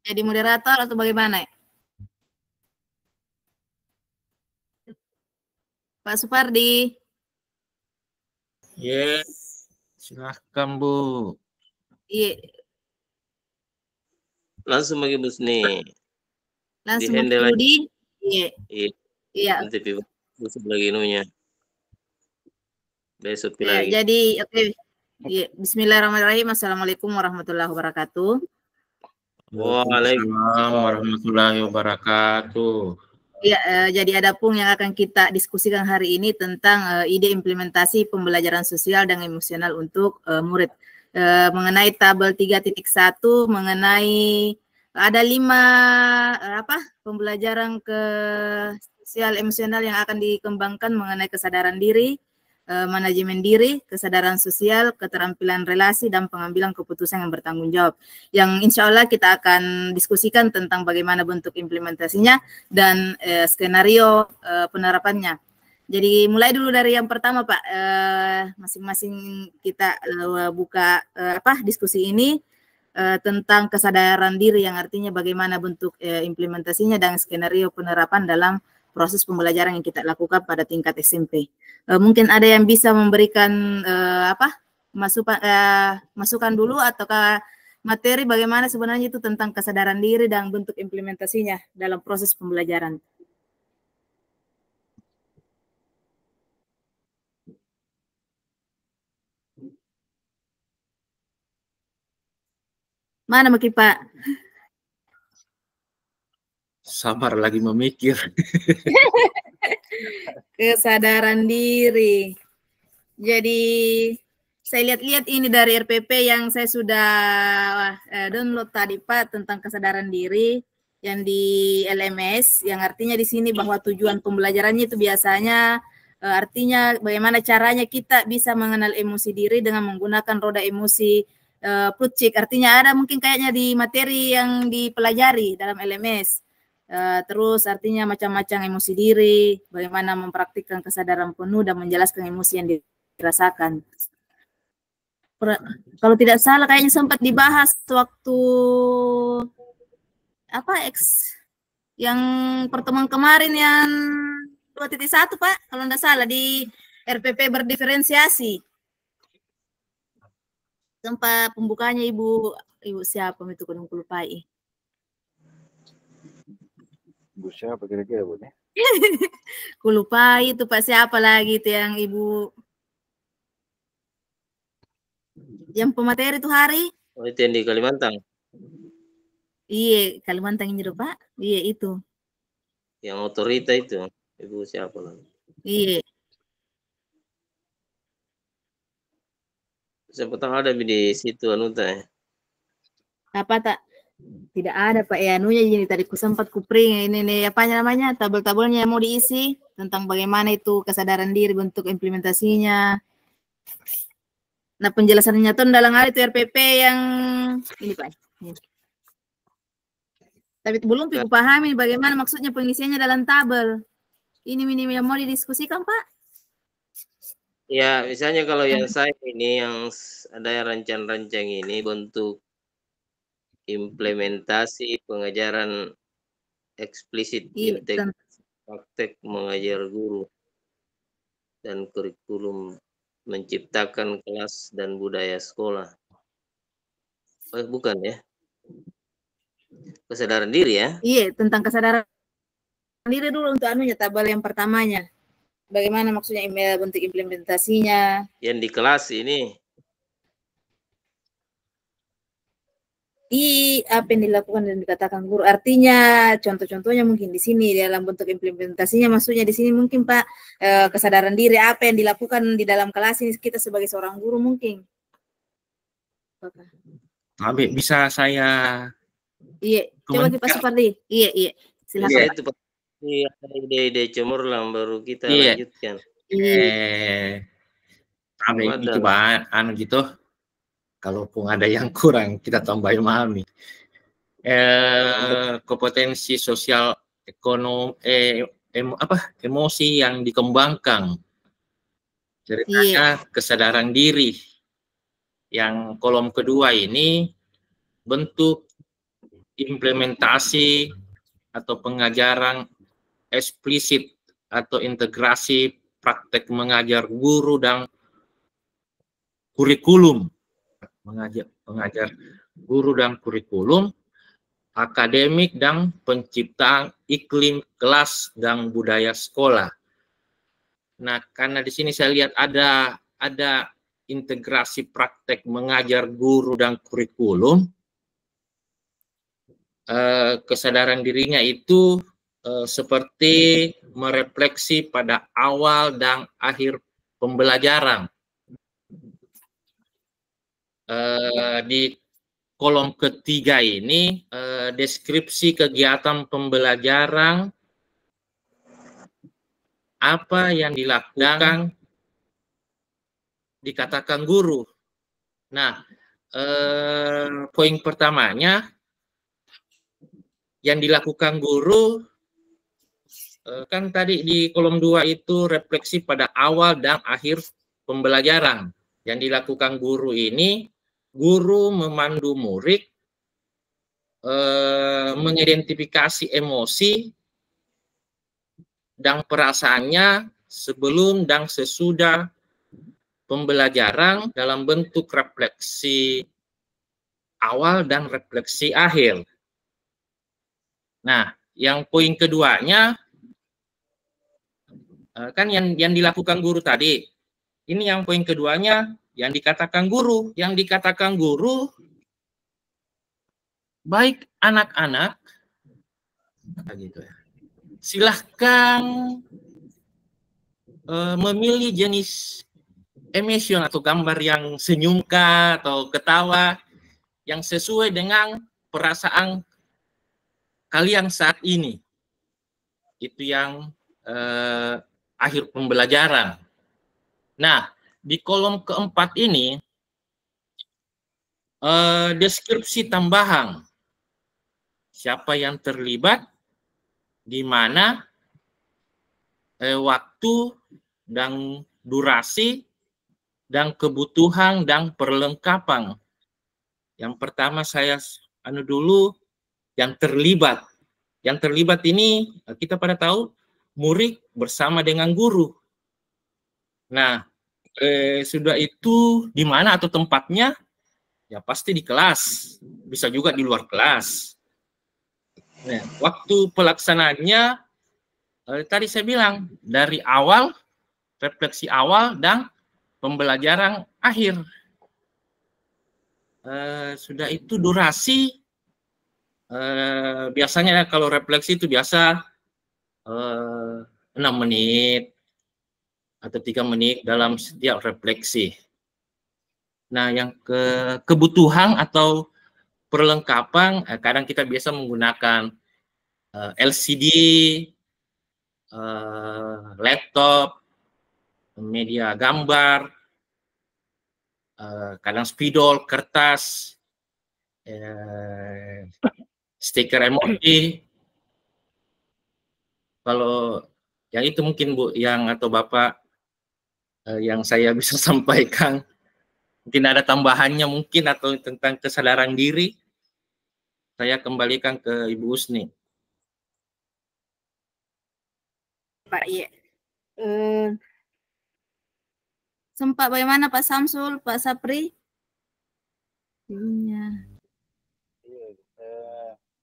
jadi moderator atau bagaimana? Pak Supardi. Yes, silahkan Bu. Iya. Langsung bagi Busni. Langsung Budi. Iya. Iya. Nanti besok lagi inunya. Besok ya, lagi. Jadi oke. Iya. Bismillahirrahmanirrahim. Assalamualaikum warahmatullahi wabarakatuh. Waalaikumsalam warahmatullahi wabarakatuh. Ya, jadi ada pun yang akan kita diskusikan hari ini tentang ide implementasi pembelajaran sosial dan emosional untuk murid. Mengenai tabel 3.1 mengenai ada 5 pembelajaran ke sosial emosional yang akan dikembangkan mengenai kesadaran diri, manajemen diri, kesadaran sosial, keterampilan relasi, dan pengambilan keputusan yang bertanggung jawab. Yang insya Allah kita akan diskusikan tentang bagaimana bentuk implementasinya dan skenario penerapannya. Jadi mulai dulu dari yang pertama Pak, masing-masing kita buka diskusi ini tentang kesadaran diri yang artinya bagaimana bentuk implementasinya dan skenario penerapan dalam proses pembelajaran yang kita lakukan pada tingkat SMP. Mungkin ada yang bisa memberikan masukan dulu ataukah materi bagaimana sebenarnya itu tentang kesadaran diri dan bentuk implementasinya dalam proses pembelajaran. Mana Maki Pak? Sabar lagi memikir. Kesadaran diri. Jadi saya lihat-lihat ini dari RPP yang saya sudah download tadi Pak tentang kesadaran diri yang di LMS, yang artinya di sini bahwa tujuan pembelajarannya itu biasanya artinya bagaimana caranya kita bisa mengenal emosi diri dengan menggunakan roda emosi Plutchik. Artinya ada mungkin kayaknya di materi yang dipelajari dalam LMS. Terus artinya macam-macam emosi diri, bagaimana mempraktikkan kesadaran penuh dan menjelaskan emosi yang dirasakan. Kalau tidak salah kayaknya sempat dibahas waktu yang pertemuan kemarin yang 2.1 Pak, kalau tidak salah di RPP berdiferensiasi. Tempat pembukanya ibu siapa itu kurang lupai. Ibu siapa kira-kira Bu? Kulupai itu Pak siapa lagi itu yang ibu yang pemateri itu hari? Oh itu yang di Kalimantan. Iya Kalimantan ini Pak. Iya itu. Yang otorita itu ibu siapa lagi? Iya. Siapa tahu ada di situ anuta ya. Apa tak? Tidak ada Pak ya anunya jadi tadi sempat kupring ini nih apa namanya tabel-tabelnya yang mau diisi tentang bagaimana itu kesadaran diri bentuk implementasinya. Nah penjelasannya tuh dalam hal itu RPP yang ini Pak. Ini. Tapi belum aku pahami bagaimana maksudnya pengisiannya dalam tabel. Ini minim yang mau didiskusikan Pak? Ya misalnya kalau yang saya ini yang ada rancang-rancang ini bentuk implementasi pengajaran eksplisit integrasi praktek mengajar guru dan kurikulum menciptakan kelas dan budaya sekolah. Bukan ya? Kesadaran diri ya? Iya, tentang kesadaran diri dulu untuk anunya tabel yang pertamanya. Bagaimana maksudnya bentuk implementasinya? Yang di kelas ini. Apa yang dilakukan dan dikatakan guru. Artinya contoh-contohnya mungkin di sini dalam bentuk implementasinya maksudnya di sini mungkin Pak kesadaran diri apa yang dilakukan di dalam kelas ini kita sebagai seorang guru mungkin. Tapi bisa saya coba kita seperti silakan. Iya itu ide-ide cemerlang baru kita lanjutkan. Kami coba gitu. Kalaupun ada yang kurang kita tambahin memahami. Kompetensi sosial ekonomi emosi yang dikembangkan. Ceritanya kesadaran diri. Yang kolom kedua ini bentuk implementasi atau pengajaran eksplisit atau integrasi praktek mengajar guru dan kurikulum, pengajar guru dan kurikulum, akademik dan penciptaan iklim kelas dan budaya sekolah. Nah, karena di sini saya lihat ada integrasi praktek mengajar guru dan kurikulum, kesadaran dirinya itu seperti merefleksi pada awal dan akhir pembelajaran. Di kolom ketiga ini deskripsi kegiatan pembelajaran, apa yang dilakukan dikatakan guru. Nah, poin pertamanya yang dilakukan guru kan tadi di kolom 2 itu refleksi pada awal dan akhir pembelajaran. Yang dilakukan guru ini, guru memandu murid mengidentifikasi emosi dan perasaannya sebelum dan sesudah pembelajaran dalam bentuk refleksi awal dan refleksi akhir. Nah, yang poin keduanya kan yang dilakukan guru tadi. Ini yang poin keduanya yang dikatakan guru. Yang dikatakan guru, baik anak-anak, gitu ya, silahkan memilih jenis emission atau gambar yang senyumkah atau ketawa yang sesuai dengan perasaan kalian saat ini. Itu yang akhir pembelajaran. Nah, di kolom keempat ini deskripsi tambahan. Siapa yang terlibat, di mana, waktu dan durasi dan kebutuhan dan perlengkapan. Yang pertama saya dulu yang terlibat. Yang terlibat ini kita pada tahu murid bersama dengan guru. Nah, sudah itu di mana atau tempatnya? Ya pasti di kelas, bisa juga di luar kelas. Nah, waktu pelaksanaannya tadi saya bilang dari awal, refleksi awal dan pembelajaran akhir. Sudah itu durasi, biasanya kalau refleksi itu biasa 6 menit atau 3 menit dalam setiap refleksi. Nah, yang kebutuhan atau perlengkapan, kadang kita biasa menggunakan LCD, laptop, media gambar, kadang spidol, kertas, stiker emoji. Kalau yang itu mungkin Bu, yang atau Bapak yang saya bisa sampaikan. Mungkin ada tambahannya mungkin atau tentang kesadaran diri. Saya kembalikan ke Ibu Usni. Pak, iya. Sempat bagaimana Pak Samsul, Pak Sapri? Iya,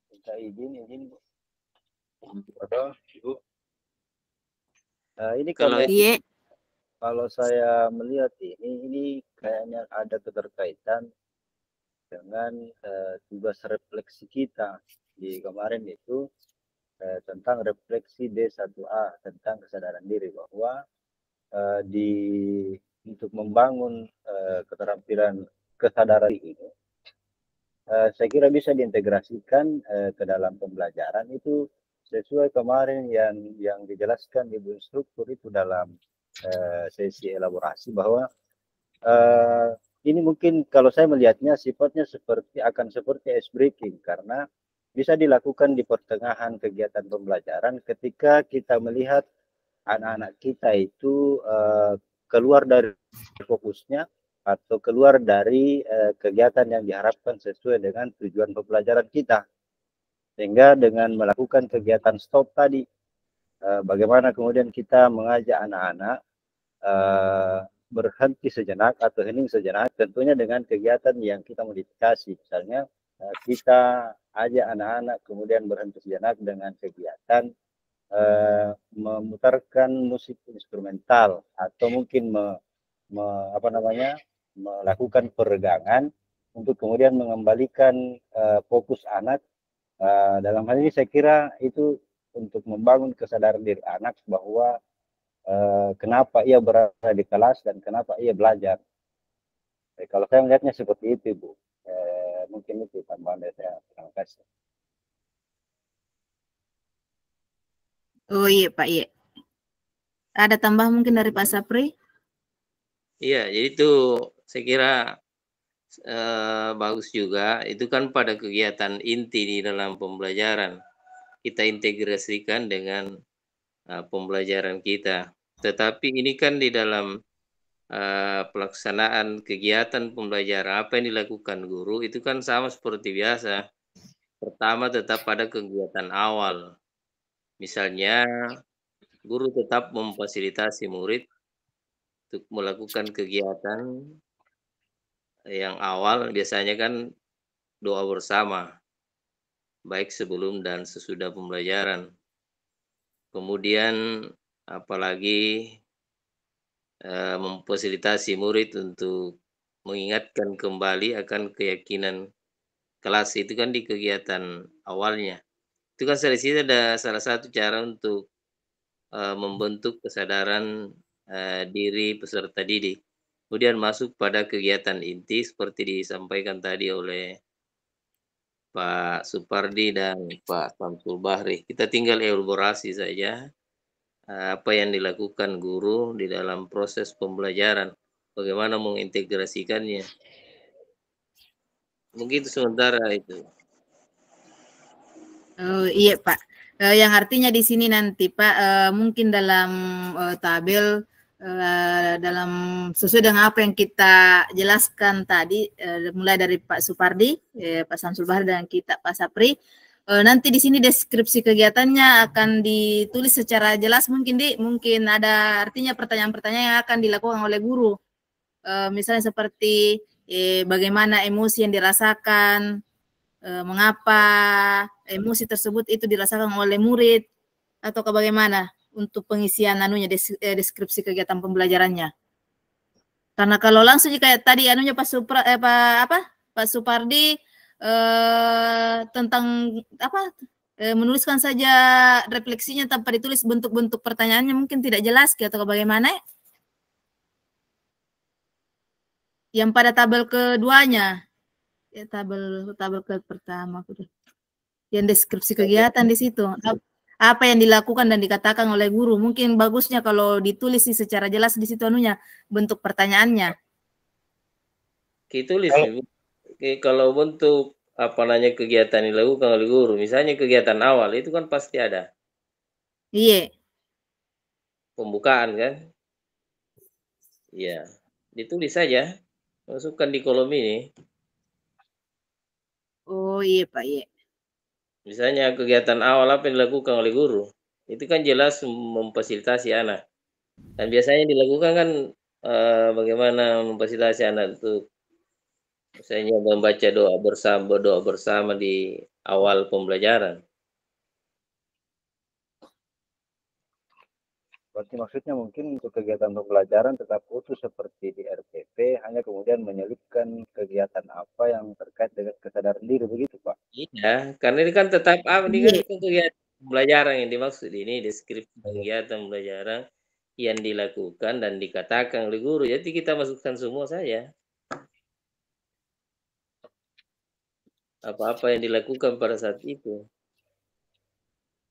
minta izin Bu. Ada, Ibu. Ini kalau saya melihat ini kayaknya ada keterkaitan dengan tugas refleksi kita di kemarin itu tentang refleksi D1A tentang kesadaran diri, bahwa untuk membangun keterampilan kesadaran ini saya kira bisa diintegrasikan ke dalam pembelajaran itu sesuai kemarin yang dijelaskan Ibu Instruktur itu dalam sesi elaborasi, bahwa ini mungkin kalau saya melihatnya sifatnya akan seperti ice breaking, karena bisa dilakukan di pertengahan kegiatan pembelajaran ketika kita melihat anak-anak kita itu keluar dari fokusnya atau keluar dari kegiatan yang diharapkan sesuai dengan tujuan pembelajaran kita. Sehingga dengan melakukan kegiatan stop tadi, bagaimana kemudian kita mengajak anak-anak berhenti sejenak atau hening sejenak, tentunya dengan kegiatan yang kita modifikasi. Misalnya kita ajak anak-anak kemudian berhenti sejenak dengan kegiatan memutarkan musik instrumental atau mungkin melakukan peregangan untuk kemudian mengembalikan fokus anak. Dalam hal ini saya kira itu untuk membangun kesadaran diri anak bahwa kenapa ia berada di kelas dan kenapa ia belajar. Kalau saya melihatnya seperti itu, Bu. Mungkin itu tambahan dari saya. Terima kasih. Oh iya Pak, iya. Ada tambah mungkin dari Pak Sapri? Iya, jadi itu saya kira bagus juga. Itu kan pada kegiatan inti di dalam pembelajaran. Kita integrasikan dengan pembelajaran kita. Tetapi ini kan di dalam pelaksanaan kegiatan pembelajaran, apa yang dilakukan guru itu kan sama seperti biasa. Pertama tetap pada kegiatan awal. Misalnya guru tetap memfasilitasi murid untuk melakukan kegiatan yang awal, biasanya kan doa bersama, baik sebelum dan sesudah pembelajaran. Kemudian apalagi memfasilitasi murid untuk mengingatkan kembali akan keyakinan kelas, itu kan di kegiatan awalnya. Itu kan dari sini ada salah satu cara untuk membentuk kesadaran diri peserta didik. Kemudian masuk pada kegiatan inti seperti disampaikan tadi oleh Pak Supardi dan Pak Samsul Bahri. Kita tinggal elaborasi saja apa yang dilakukan guru di dalam proses pembelajaran, bagaimana mengintegrasikannya. Mungkin itu sementara itu. Oh iya Pak. Yang artinya di sini nanti Pak, mungkin dalam tabel dalam sesuai dengan apa yang kita jelaskan tadi, mulai dari Pak Supardi, Pak Samsul Bahri dan kita Pak Sapri. Nanti di sini deskripsi kegiatannya akan ditulis secara jelas, mungkin ada artinya pertanyaan-pertanyaan yang akan dilakukan oleh guru. Misalnya seperti bagaimana emosi yang dirasakan, mengapa emosi tersebut itu dirasakan oleh murid, atau bagaimana untuk pengisian deskripsi kegiatan pembelajarannya. Karena kalau langsung kayak tadi Pak Supardi tentang menuliskan saja refleksinya tanpa ditulis bentuk-bentuk pertanyaannya, mungkin tidak jelas atau bagaimana. Yang pada tabel keduanya, tabel ke pertama, yang deskripsi kegiatan di situ, apa yang dilakukan dan dikatakan oleh guru, mungkin bagusnya kalau ditulis secara jelas di situ bentuk pertanyaannya. Ditulis kalau bentuk kegiatan yang dilakukan oleh guru, misalnya kegiatan awal itu kan pasti ada. Iya. Pembukaan kan? Iya, ditulis saja, masukkan di kolom ini. Oh iya Pak, iya. Misalnya kegiatan awal apa yang dilakukan oleh guru, itu kan jelas memfasilitasi anak. Dan biasanya dilakukan kan bagaimana memfasilitasi anak untuk misalnya membaca doa bersama di awal pembelajaran. Berarti maksudnya mungkin untuk kegiatan pembelajaran tetap utuh seperti di RPP, hanya kemudian menyelipkan kegiatan apa yang terkait dengan kesadaran diri, begitu Pak? Iya, karena ini kan tetap ini kan kegiatan pembelajaran yang dimaksud ini, deskripsi kegiatan pembelajaran yang dilakukan dan dikatakan oleh guru. Jadi kita masukkan semua saja. Apa-apa yang dilakukan pada saat itu.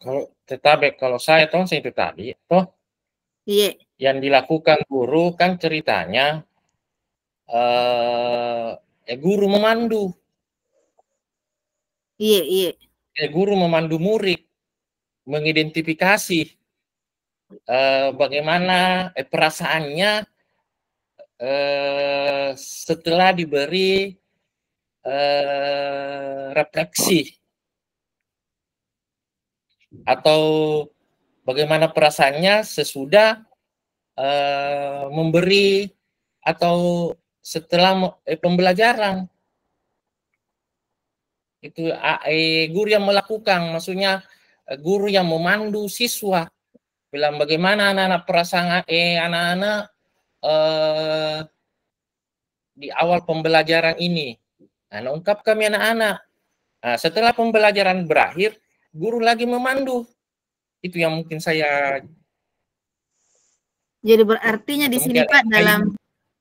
Kalau saya tahu itu tadi, iya. Yang dilakukan guru kan ceritanya guru memandu. Iya. Guru memandu murid mengidentifikasi bagaimana perasaannya setelah diberi refleksi atau bagaimana perasaannya sesudah memberi atau setelah pembelajaran. Itu guru yang melakukan, maksudnya guru yang memandu siswa, bilang bagaimana anak-anak perasaan anak-anak di awal pembelajaran ini. Nah, ungkap kami anak-anak. Nah, setelah pembelajaran berakhir, guru lagi memandu. Itu yang mungkin saya. Jadi berartinya di sini Pak,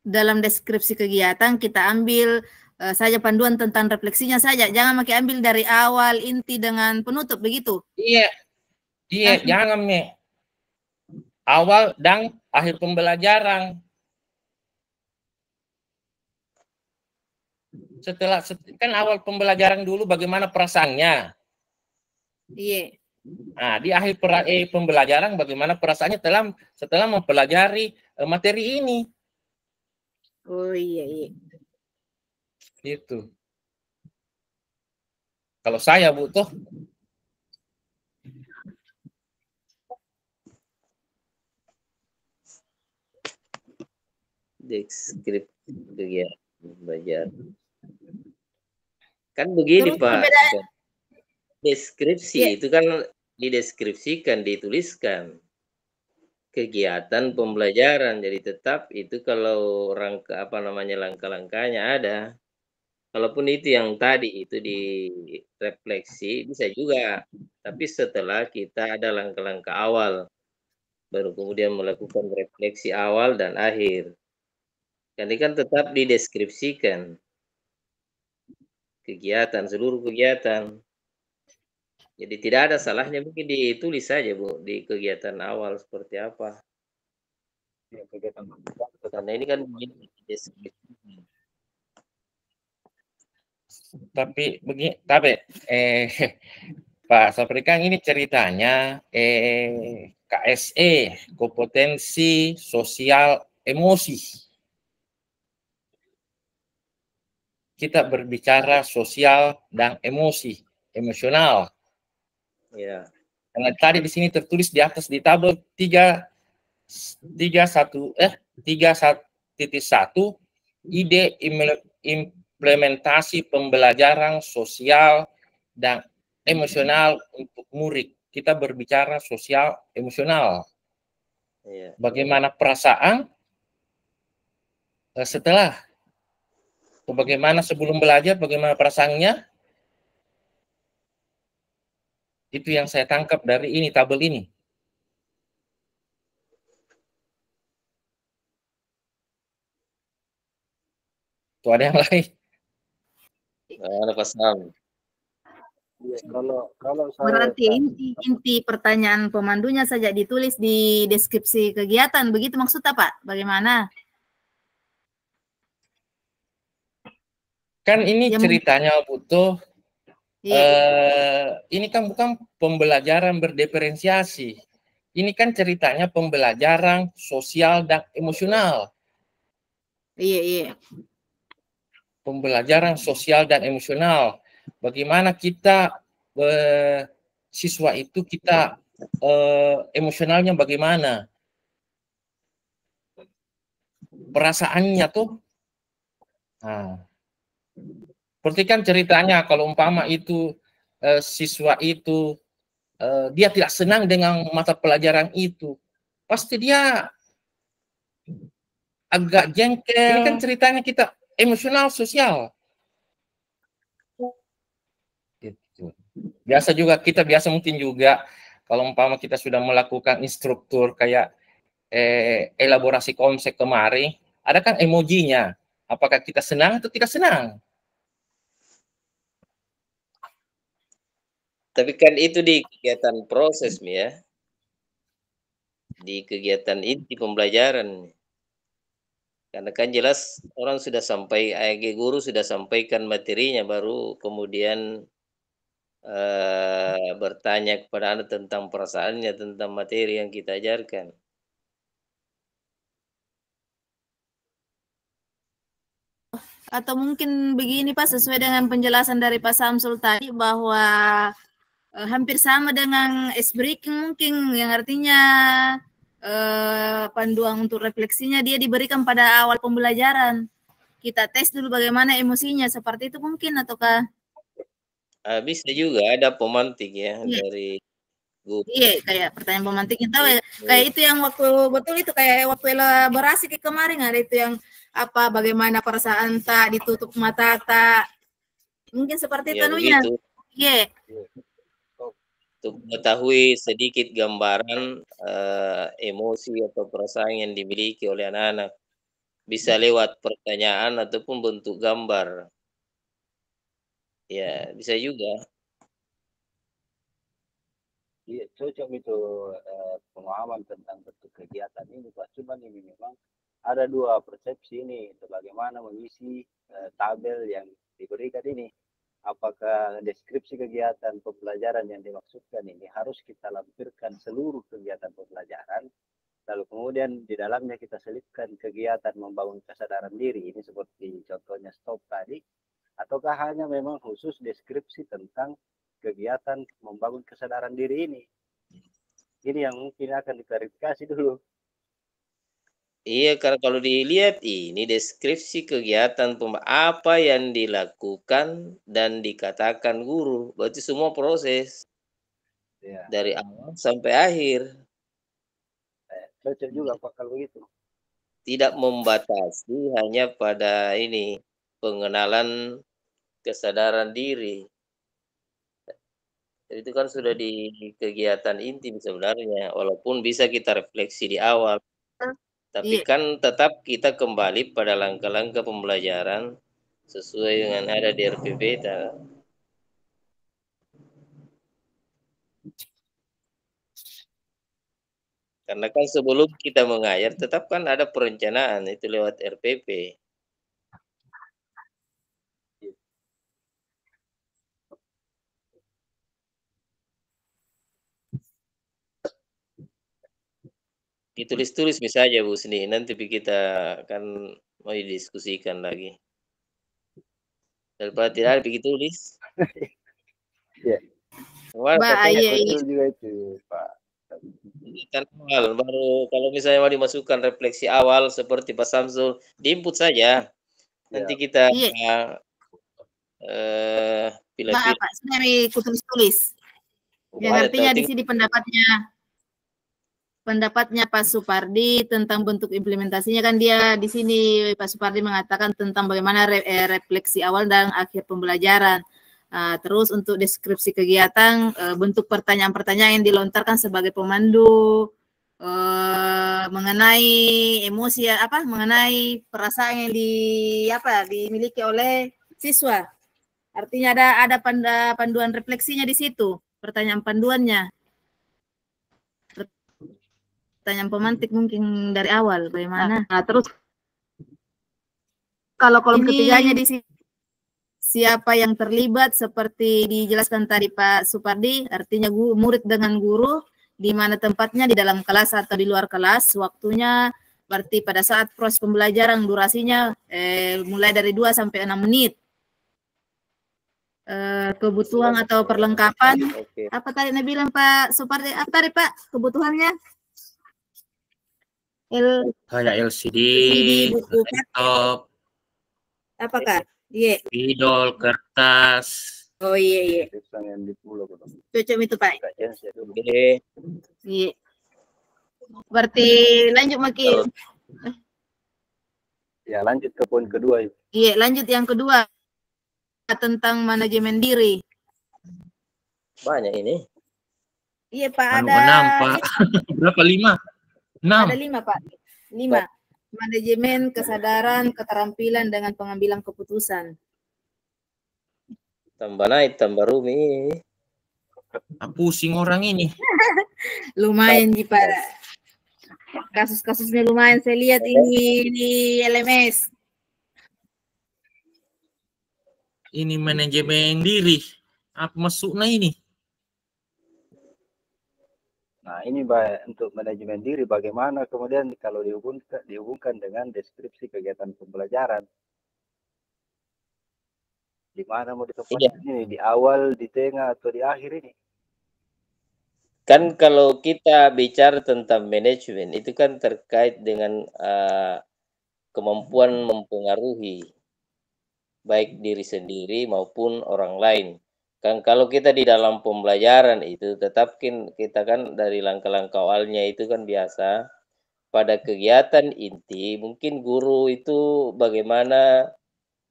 dalam deskripsi kegiatan kita ambil saja panduan tentang refleksinya saja, jangan pakai ambil dari awal, inti dengan penutup, begitu? Iya, jangan nih. Awal dan akhir pembelajaran. Setelah kan awal pembelajaran dulu bagaimana perasaannya. Iya. Nah, di akhir pembelajaran bagaimana perasaannya setelah mempelajari materi ini. Oh iya. Itu. Kalau saya butuh deskripsi kegiatan belajar. Kan begini Terus Pak, deskripsi itu kan dideskripsikan, dituliskan kegiatan pembelajaran. Jadi tetap itu kalau langkah-langkahnya ada. Kalaupun itu yang tadi itu direfleksi bisa juga. Tapi setelah kita ada langkah-langkah awal, baru kemudian melakukan refleksi awal dan akhir. Ini kan tetap dideskripsikan kegiatan, seluruh kegiatan. Jadi tidak ada salahnya mungkin ditulis saja Bu di kegiatan awal seperti apa. Karena ini kan dideskripsikan. Tapi Pak Saprikang ini ceritanya KSE, kompetensi sosial emosi. Kita berbicara sosial dan emosional. Ya. Karena tadi di sini tertulis di atas di tabel 3.1 ide implementasi pembelajaran sosial dan emosional untuk murid. Kita berbicara sosial emosional. Ya. Bagaimana perasaan setelah, bagaimana sebelum belajar, bagaimana perasaannya. Itu yang saya tangkap dari ini, tabel ini. Tuh ada yang lain. Ada pasal. Ya, kalau saya berarti inti pertanyaan pemandunya saja ditulis di deskripsi kegiatan, begitu maksudnya Pak? Bagaimana? Kan ini ceritanya butuh. Ini kan bukan pembelajaran berdiferensiasi. Ini kan ceritanya pembelajaran sosial dan emosional. Iya. Pembelajaran sosial dan emosional. Bagaimana kita siswa itu kita emosionalnya bagaimana? Perasaannya tuh. Nah, seperti kan ceritanya kalau umpama itu siswa itu dia tidak senang dengan mata pelajaran itu, pasti dia agak jengkel. Ini kan ceritanya kita emosional sosial. Gitu. Biasa mungkin juga kalau umpama kita sudah melakukan instruktur kayak elaborasi konsep kemarin, ada kan emojinya. Apakah kita senang atau tidak senang? Tapi kan itu di kegiatan proses ya. Di kegiatan inti pembelajaran. Karena kan jelas orang sudah sampai, guru sudah sampaikan materinya, baru kemudian bertanya kepada Anda tentang perasaannya, tentang materi yang kita ajarkan. Atau mungkin begini Pak, sesuai dengan penjelasan dari Pak Samsul tadi bahwa hampir sama dengan ice breaking mungkin, yang artinya panduan untuk refleksinya dia diberikan pada awal pembelajaran. Kita tes dulu bagaimana emosinya, seperti itu mungkin ataukah? Bisa juga ada pemantik ya dari guru. Iya, kayak pertanyaan pemantik kita kayak itu yang waktu betul itu kayak waktu elaborasi kemarin ada itu yang apa bagaimana perasaan tak ditutup mata tak mungkin seperti itu anunya. Iya. Untuk mengetahui sedikit gambaran emosi atau perasaan yang dimiliki oleh anak-anak bisa lewat pertanyaan ataupun bentuk gambar. Ya, bisa juga. Iya, cocok itu pemahaman tentang bentuk kegiatan ini, Pak. Cuman ini memang ada dua persepsi ini, bagaimana mengisi tabel yang diberikan ini. Apakah deskripsi kegiatan pembelajaran yang dimaksudkan ini harus kita lampirkan seluruh kegiatan pembelajaran, lalu kemudian di dalamnya kita selipkan kegiatan membangun kesadaran diri, ini seperti contohnya stop tadi, ataukah hanya memang khusus deskripsi tentang kegiatan membangun kesadaran diri ini. Ini yang mungkin akan diklarifikasi dulu. Iya, karena kalau dilihat ini deskripsi kegiatan apa yang dilakukan dan dikatakan guru, berarti semua proses Ya. dari awal sampai akhir. Cocok juga Pak kalau begitu. Tidak membatasi hanya pada ini pengenalan kesadaran diri. Itu kan sudah di kegiatan inti sebenarnya, walaupun bisa kita refleksi di awal. Tapi kan tetap kita kembali pada langkah-langkah pembelajaran sesuai dengan ada di RPP. Karena kan sebelum kita mengajar, tetap kan ada perencanaan itu lewat RPP. Ditulis-tulis misalnya Bu Sni, nanti kita akan mau didiskusikan lagi. Daripada tidak begitu tulis. Iya. Betul juga itu Pak. Baru kalau misalnya mau dimasukkan refleksi awal seperti Pak Samsul, diinput saja. Nanti kita pilih-pilih. Pak, saya tulis-tulis. Yang artinya di sini pendapatnya Pak Supardi tentang bentuk implementasinya kan dia di sini Pak Supardi mengatakan tentang bagaimana refleksi awal dan akhir pembelajaran. Terus untuk deskripsi kegiatan bentuk pertanyaan-pertanyaan yang dilontarkan sebagai pemandu mengenai emosi mengenai perasaan yang dimiliki oleh siswa. Artinya ada panduan refleksinya di situ, pertanyaan panduannya. Pertanyaan pemantik mungkin dari awal bagaimana. Terus kalau kolom ketiganya di sini siapa yang terlibat seperti dijelaskan tadi Pak Supardi, artinya murid dengan guru, di mana tempatnya di dalam kelas atau di luar kelas, waktunya berarti pada saat proses pembelajaran durasinya mulai dari 2 sampai 6 menit. Kebutuhan atau perlengkapan. Apa tadi Anda bilang Pak Supardi? Apa tadi Pak kebutuhannya? Kayak LCD, laptop. Apakah? Iya. Spidol, kertas. Oh iya. Cocok itu Pak. Iya. Berarti lanjut makin. Ya lanjut ke poin kedua. Iya lanjut yang kedua tentang manajemen diri. Banyak ini. Iya Pak ada. 6 Pak. Berapa 5? 6. Ada 5 Pak. 5. Manajemen, kesadaran, keterampilan dengan pengambilan keputusan. Tambah naik, tambah rumit. Pusing orang ini. Lumayan Ji Pak. Kasus-kasusnya lumayan saya lihat ini di LMS. Ini manajemen diri. Apa masuknya ini? Nah, ini untuk manajemen diri bagaimana kemudian kalau dihubungkan dengan deskripsi kegiatan pembelajaran. Di mana mau ditempatkan ini? Di awal, di tengah, atau di akhir ini? Kan kalau kita bicara tentang manajemen itu kan terkait dengan kemampuan mempengaruhi baik diri sendiri maupun orang lain. Kan kalau kita di dalam pembelajaran itu tetap kita kan dari langkah-langkah awalnya itu kan biasa pada kegiatan inti mungkin guru itu bagaimana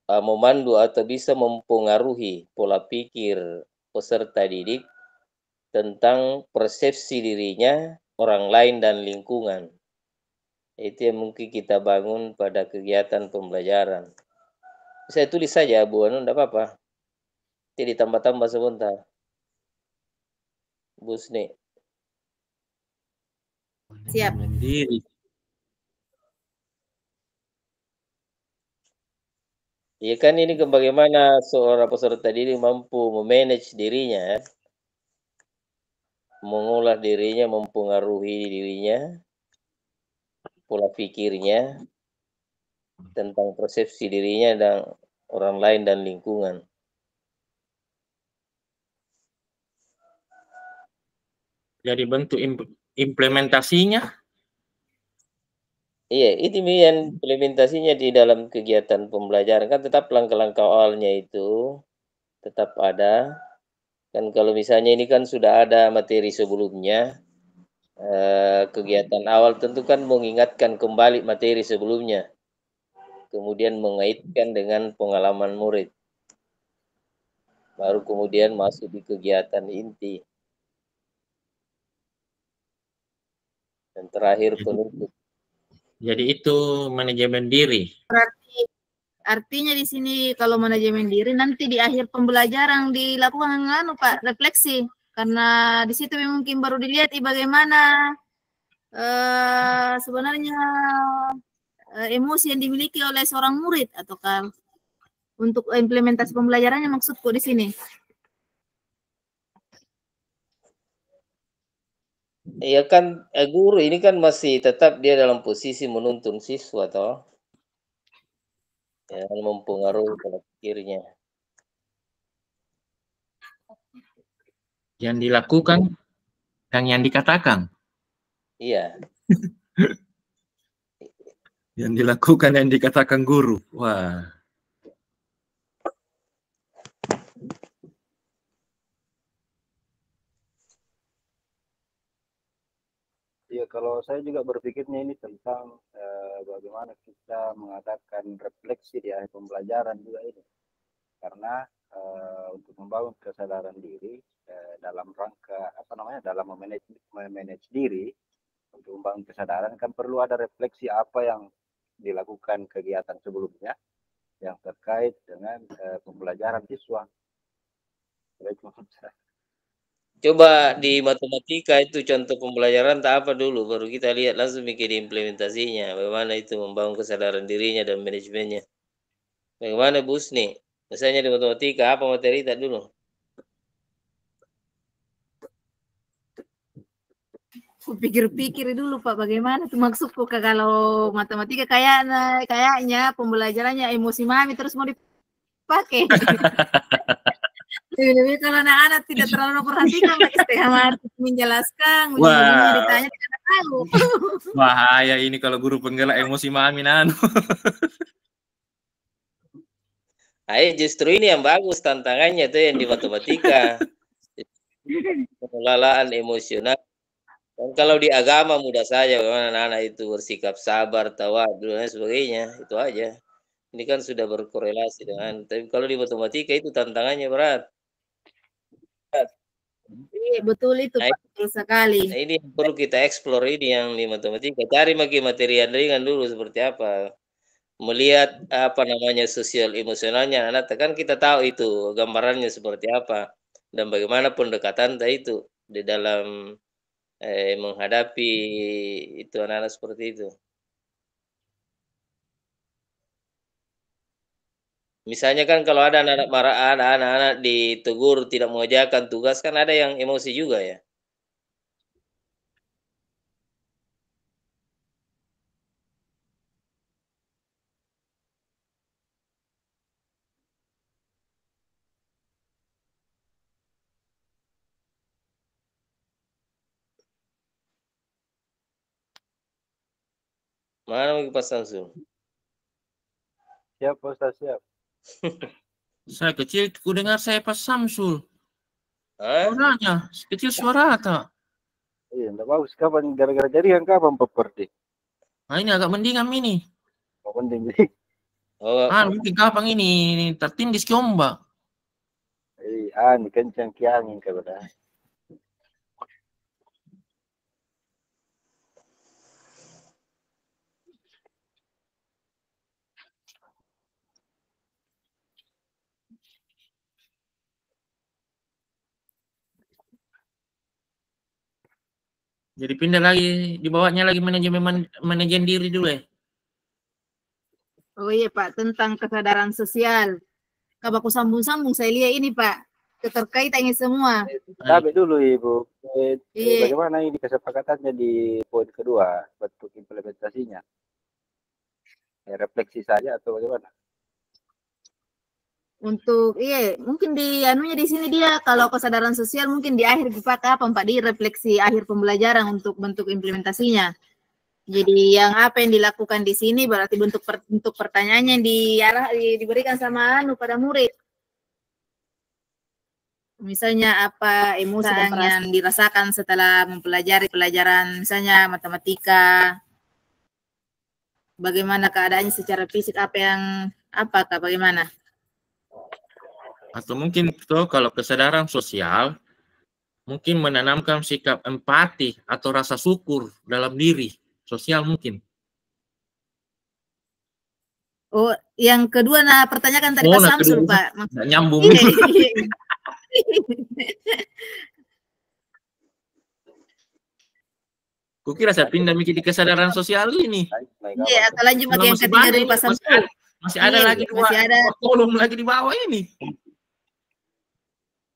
memandu atau bisa mempengaruhi pola pikir peserta didik tentang persepsi dirinya, orang lain, dan lingkungan. Itu yang mungkin kita bangun pada kegiatan pembelajaran. Saya tulis saja, Bu Anu, enggak apa-apa. Nanti ditambah-tambah sebentar. Bu Sni. Siap. Mandiri. Ya kan ini bagaimana seorang peserta didik mampu memanage dirinya, mengolah dirinya, mempengaruhi dirinya, pola pikirnya, tentang persepsi dirinya dan orang lain dan lingkungan. Jadi bentuk implementasinya. Iya, itu yang implementasinya di dalam kegiatan pembelajaran kan tetap langkah-langkah awalnya itu tetap ada. Kan kalau misalnya ini kan sudah ada materi sebelumnya, kegiatan awal tentu kan mengingatkan kembali materi sebelumnya, kemudian mengaitkan dengan pengalaman murid, baru kemudian masuk di kegiatan inti, dan terakhir penutup. Jadi itu manajemen diri. Artinya di sini kalau manajemen diri nanti di akhir pembelajaran dilakukan Pak refleksi, karena di situ mungkin baru dilihat bagaimana sebenarnya emosi yang dimiliki oleh seorang murid, ataukah untuk implementasi pembelajarannya maksudku di sini. Iya kan guru ini kan masih tetap dia dalam posisi menuntun siswa toh, ya, mempengaruhi pola pikirnya. Yang dilakukan dan yang dikatakan. Iya. Yang dilakukan yang dikatakan guru. Wah. Ya, kalau saya juga berpikirnya ini tentang bagaimana kita mengadakan refleksi di akhir pembelajaran juga ini. Karena untuk membangun kesadaran diri dalam rangka dalam memanage diri, untuk membangun kesadaran kan perlu ada refleksi apa yang dilakukan kegiatan sebelumnya yang terkait dengan pembelajaran siswa. Coba di matematika itu contoh pembelajaran tak apa dulu, baru kita lihat langsung bikin implementasinya. Bagaimana itu membangun kesadaran dirinya dan manajemennya. Bagaimana Bu Sni? Misalnya di matematika apa materi tak dulu? Kupikir-pikir dulu Pak, bagaimana tuh maksudku kalau matematika kayaknya pembelajarannya emosi mami terus mau dipakai. Jadi kalau anak-anak tidak terlalu memperhatikan, Pak, setengah mati menjelaskan, ujung-ujungnya ditanya tidak tahu. Bahaya ini kalau guru penggerak emosi mami nano. Justru ini yang bagus tantangannya tuh yang di matematika. Pengelolaan emosional. Dan kalau di agama mudah saja bagaimana anak-anak itu bersikap sabar, tawadhu dan sebagainya, itu aja. Ini kan sudah berkorelasi dengan, tapi kalau di matematika itu tantangannya berat. Betul itu Nah, Pak, betul sekali. Nah, ini yang perlu kita eksplor ini yang di matematika. Cari materi yang ringan dulu seperti apa. Melihat apa namanya sosial emosionalnya anak, kan kita tahu itu gambarannya seperti apa dan bagaimana pendekatan itu di dalam menghadapi itu anak-anak seperti itu. Misalnya kan kalau ada anak-anak marah, ada anak-anak ditegur tidak mengerjakan tugas kan ada yang emosi juga ya. Mana mau Pak Samsul? Siap, Ustaz, siap. Saya kecil, ku dengar saya Pak Samsul. Hah? Suaranya kecil suara tak? Iya, enggak bagus. Kapan gara-gara jaringan kapan peperdi? Nah, ini agak mendingan ini. Mau penting jadi. Oh, Mungkin kapan ini tertindis ke ombak. Kencang kiangin kepada. Jadi pindah lagi, dibawanya lagi manajemen diri dulu ya. Oh iya Pak, tentang kesadaran sosial. Kalau aku sambung-sambung saya lihat ini Pak, keterkaitannya semua. Tapi dulu Ibu, Iya. bagaimana ini kesepakatannya di poin kedua bentuk implementasinya? Refleksi saja atau bagaimana? Untuk mungkin di anunya di sini dia kalau kesadaran sosial mungkin di akhir Pak apa Pak di refleksi akhir pembelajaran untuk bentuk implementasinya. Jadi yang apa yang dilakukan di sini berarti bentuk pertanyaannya yang diberikan sama pada murid. Misalnya apa emosi yang dirasakan setelah mempelajari pelajaran misalnya matematika. Bagaimana keadaannya secara fisik apakah bagaimana? Atau mungkin itu kalau kesadaran sosial mungkin menanamkan sikap empati atau rasa syukur dalam diri sosial mungkin. Oh, yang kedua pertanyakan tadi Pak Samsul Pak. Nggak nyambung. Kukira saya pindah mikir di kesadaran sosial ini. Iya, atau lanjut lagi yang ketiga dari Pak Samsul. Masih ada lagi dua kolom lagi di bawah ini.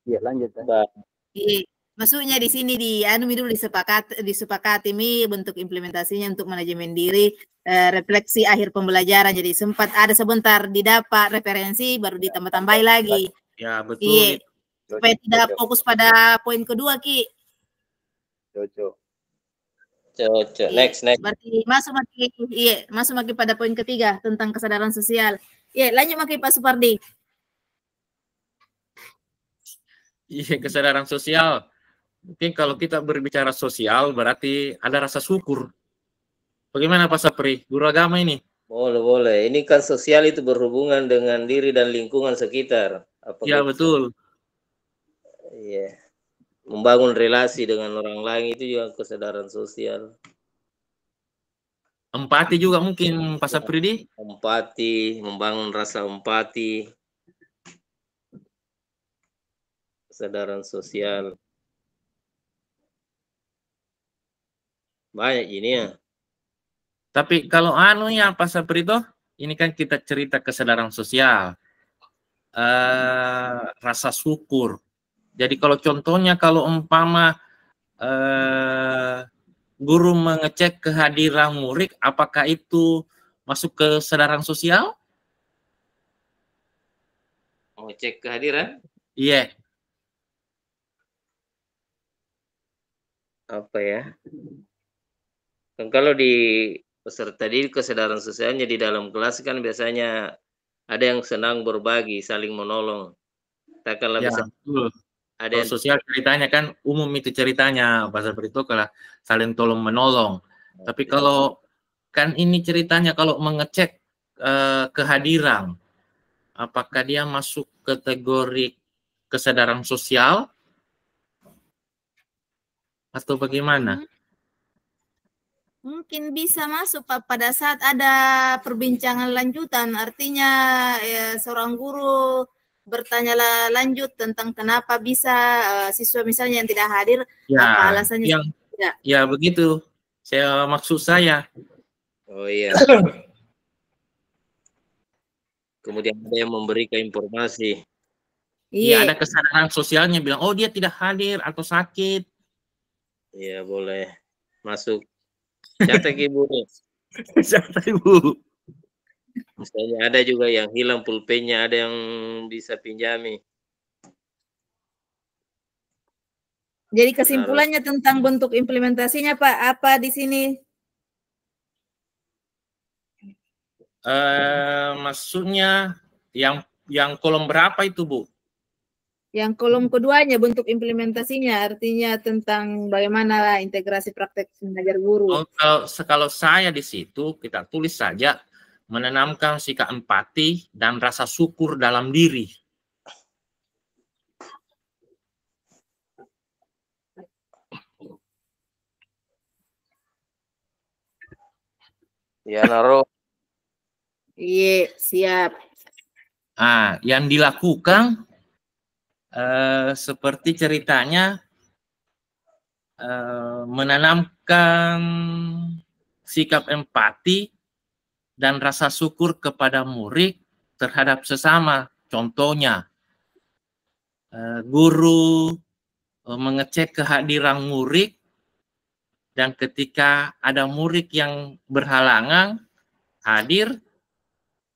Iya, lanjut. Iya. Maksudnya di sini dulu disepakati bentuk implementasinya untuk manajemen diri, refleksi akhir pembelajaran. Jadi sempat ada sebentar didapat referensi baru ditambah-tambahin lagi. Ya, betul. Iya. Supaya tidak fokus pada poin kedua, Ki. Cocok. Next. Berarti masuk lagi pada poin ketiga tentang kesadaran sosial. Iya, lanjut lagi Pak Supardi. Iya, kesadaran sosial. Mungkin kalau kita berbicara sosial berarti ada rasa syukur. Bagaimana Pak Sapri, guru agama ini? Boleh. Ini kan sosial itu berhubungan dengan diri dan lingkungan sekitar. Iya, betul. Iya. Membangun relasi dengan orang lain itu juga kesadaran sosial. Empati juga mungkin Pak Sapri. Empati, membangun rasa empati. Kesadaran sosial. Banyak ini ya. Tapi kalau ya Pak Sapri ini kan kita cerita kesadaran sosial. Rasa syukur. Jadi kalau contohnya kalau umpama guru mengecek kehadiran murid, apakah itu masuk ke kesadaran sosial? Mengecek kehadiran? Iya. Apa ya? Kan kalau di peserta didik kesadaran sosialnya di dalam kelas kan biasanya ada yang senang berbagi, saling menolong. Tak kalau ya, bisa betul. Ada yang sosial ceritanya kan umum itu ceritanya bahasa itu kalau saling tolong menolong. Tapi kalau kan ini ceritanya kalau mengecek kehadiran, apakah dia masuk kategori kesadaran sosial atau bagaimana? Mungkin bisa masuk Pak pada saat ada perbincangan lanjutan, artinya seorang guru bertanya lanjut tentang kenapa bisa siswa misalnya yang tidak hadir, apa alasannya? Ya begitu, maksud saya. Oh iya. Kemudian ada yang memberikan informasi. Iya, ada kesadaran sosialnya bilang, oh dia tidak hadir atau sakit. Iya boleh masuk. Catat Ibu nih. Catat Ibu. Misalnya ada juga yang hilang pulpennya, ada yang bisa pinjami. Jadi kesimpulannya tentang bentuk implementasinya Pak, apa di sini? Maksudnya yang kolom berapa itu, Bu? Yang kolom keduanya bentuk implementasinya, artinya tentang bagaimana integrasi praktek mengajar guru. Kalau saya di situ, kita tulis saja menanamkan sikap empati dan rasa syukur dalam diri. Ya, naruh. Iya, siap. Yang dilakukan seperti ceritanya menanamkan sikap empati dan rasa syukur kepada murid terhadap sesama. Contohnya, guru mengecek kehadiran murid, dan ketika ada murid yang berhalangan hadir,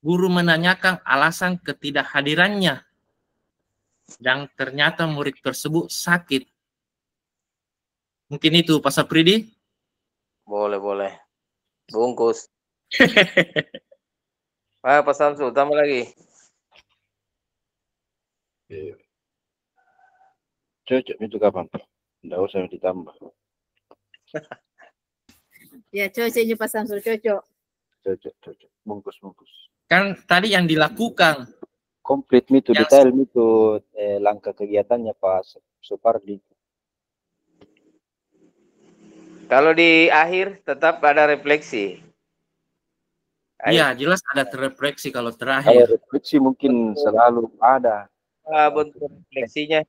guru menanyakan alasan ketidakhadirannya, dan ternyata murid tersebut sakit. Mungkin itu, Pak Sapridi? Boleh. Bungkus. Pak Samsul, tambah lagi. Cocok itu kapan? Tidak usah ditambah. Ya, cocok ini Pak Samsul, cocok. Cocok. Bungkus. Kan tadi yang dilakukan. Komplit itu, detail itu langkah kegiatannya Pak Supardi. Kalau di akhir tetap ada refleksi. Iya, jelas ada terrefleksi kalau terakhir. Kalau refleksi mungkin selalu ada. Bentuk refleksinya.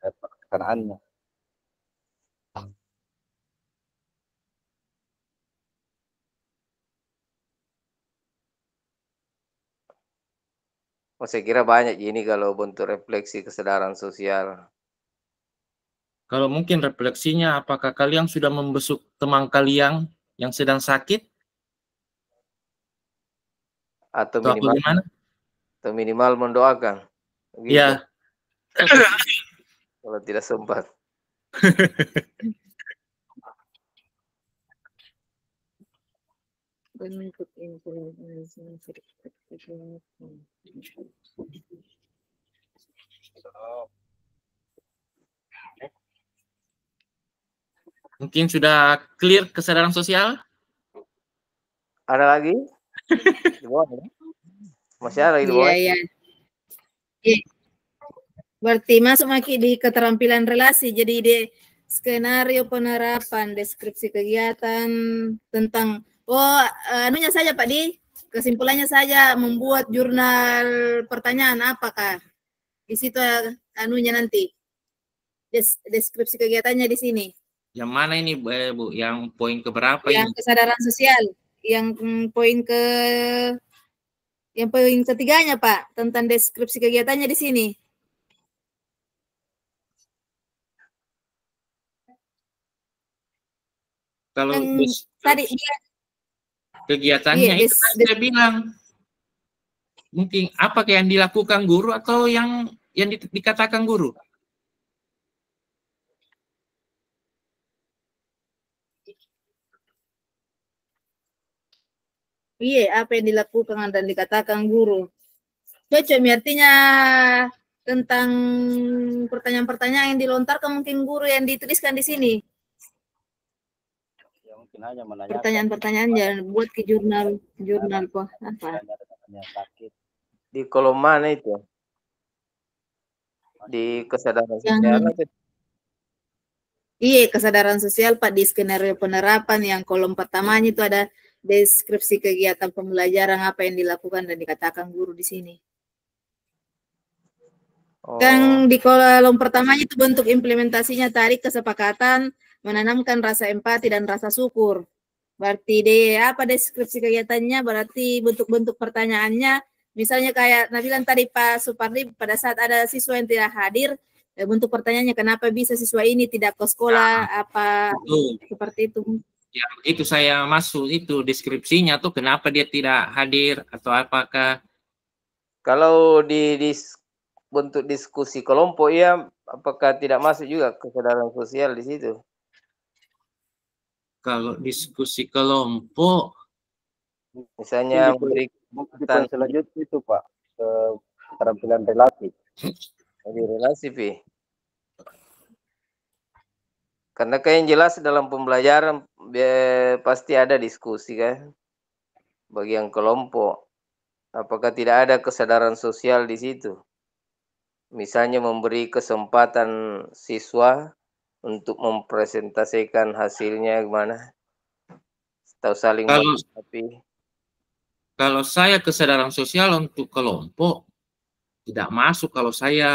Kenaannya. Saya kira banyak ini kalau bentuk refleksi kesadaran sosial. Kalau mungkin refleksinya, apakah kalian sudah membesuk teman kalian yang sedang sakit? Atau minimal mendoakan. Iya. Kalau tidak sempat. Bentuk Mungkin sudah clear kesadaran sosial? Ada lagi? Masih ada di bawah? Iya. Berarti masuk lagi di keterampilan relasi. Jadi di skenario penerapan, deskripsi kegiatan tentang anunya saja Pak Di, kesimpulannya saja membuat jurnal pertanyaan apakah di situ anunya nanti deskripsi kegiatannya di sini. Yang mana ini Bu? Yang poin keberapa yang ini? Kesadaran sosial. Yang poin ketiganya Pak, tentang deskripsi kegiatannya di sini. Kalau tadi kegiatannya itu kan saya bilang mungkin apa yang dilakukan guru atau yang dikatakan guru? Iya, apa yang dilakukan dan dikatakan guru. Cocok, artinya tentang pertanyaan-pertanyaan yang dilontarkan mungkin guru yang dituliskan di sini. Ya, mungkin hanya menanyakan. Pertanyaan-pertanyaan jangan buat ke jurnal apa? Di kolom mana itu? Di kesadaran sosial. Iya, kesadaran sosial Pak, di skenario penerapan yang kolom pertamanya itu ada deskripsi kegiatan pembelajaran apa yang dilakukan dan dikatakan guru di sini. Kan di kolom pertamanya itu bentuk implementasinya tadi kesepakatan menanamkan rasa empati dan rasa syukur. Berarti deskripsi kegiatannya, berarti bentuk-bentuk pertanyaannya, misalnya kayak Nabilan tadi Pak Supardi, pada saat ada siswa yang tidak hadir, bentuk pertanyaannya kenapa bisa siswa ini tidak ke sekolah, seperti itu. Ya, itu saya masuk itu deskripsinya tuh kenapa dia tidak hadir atau apakah. Kalau di bentuk diskusi kelompok ya, apakah tidak masuk juga kesadaran sosial di situ? Kalau diskusi kelompok, misalnya memberi Poin selanjutnya itu Pak, keterampilan relasi. Jadi relasi, Pi. Karena kayak yang jelas dalam pembelajaran pasti ada diskusi kan, bagi yang kelompok. Apakah tidak ada kesadaran sosial di situ? Misalnya memberi kesempatan siswa untuk mempresentasikan hasilnya gimana? Atau saling melengkapi. Kalau saya kesadaran sosial untuk kelompok tidak masuk kalau saya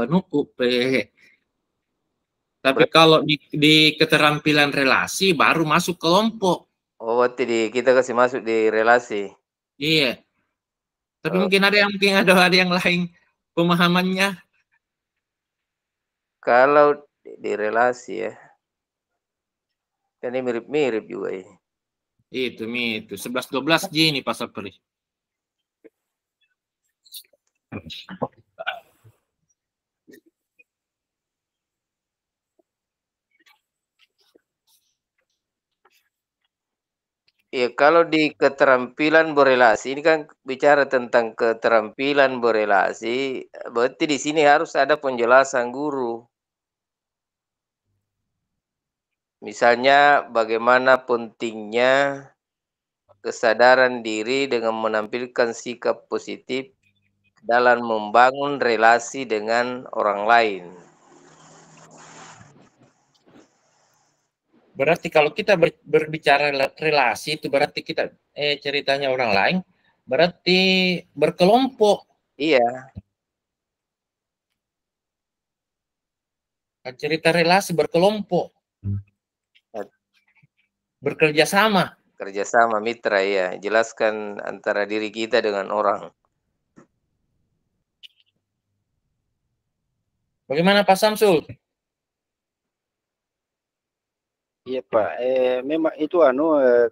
nukup. Tapi kalau di keterampilan relasi baru masuk kelompok. Oh, berarti kita kasih masuk di relasi. Iya. Tapi mungkin ada yang lain pemahamannya. Kalau di relasi ya, kan ini mirip-mirip juga ini. Itu 11-12 G ini pasal per. Ya, kalau di keterampilan berelasi ini kan bicara tentang keterampilan berelasi, berarti di sini harus ada penjelasan guru. Misalnya bagaimana pentingnya kesadaran diri dengan menampilkan sikap positif dalam membangun relasi dengan orang lain. Berarti kalau kita berbicara relasi itu berarti kita ceritanya orang lain, berarti berkelompok. Iya. Cerita relasi berkelompok. Bekerja sama. Kerjasama mitra ya. Jelaskan antara diri kita dengan orang. Bagaimana Pak Samsul? Iya Pak, memang itu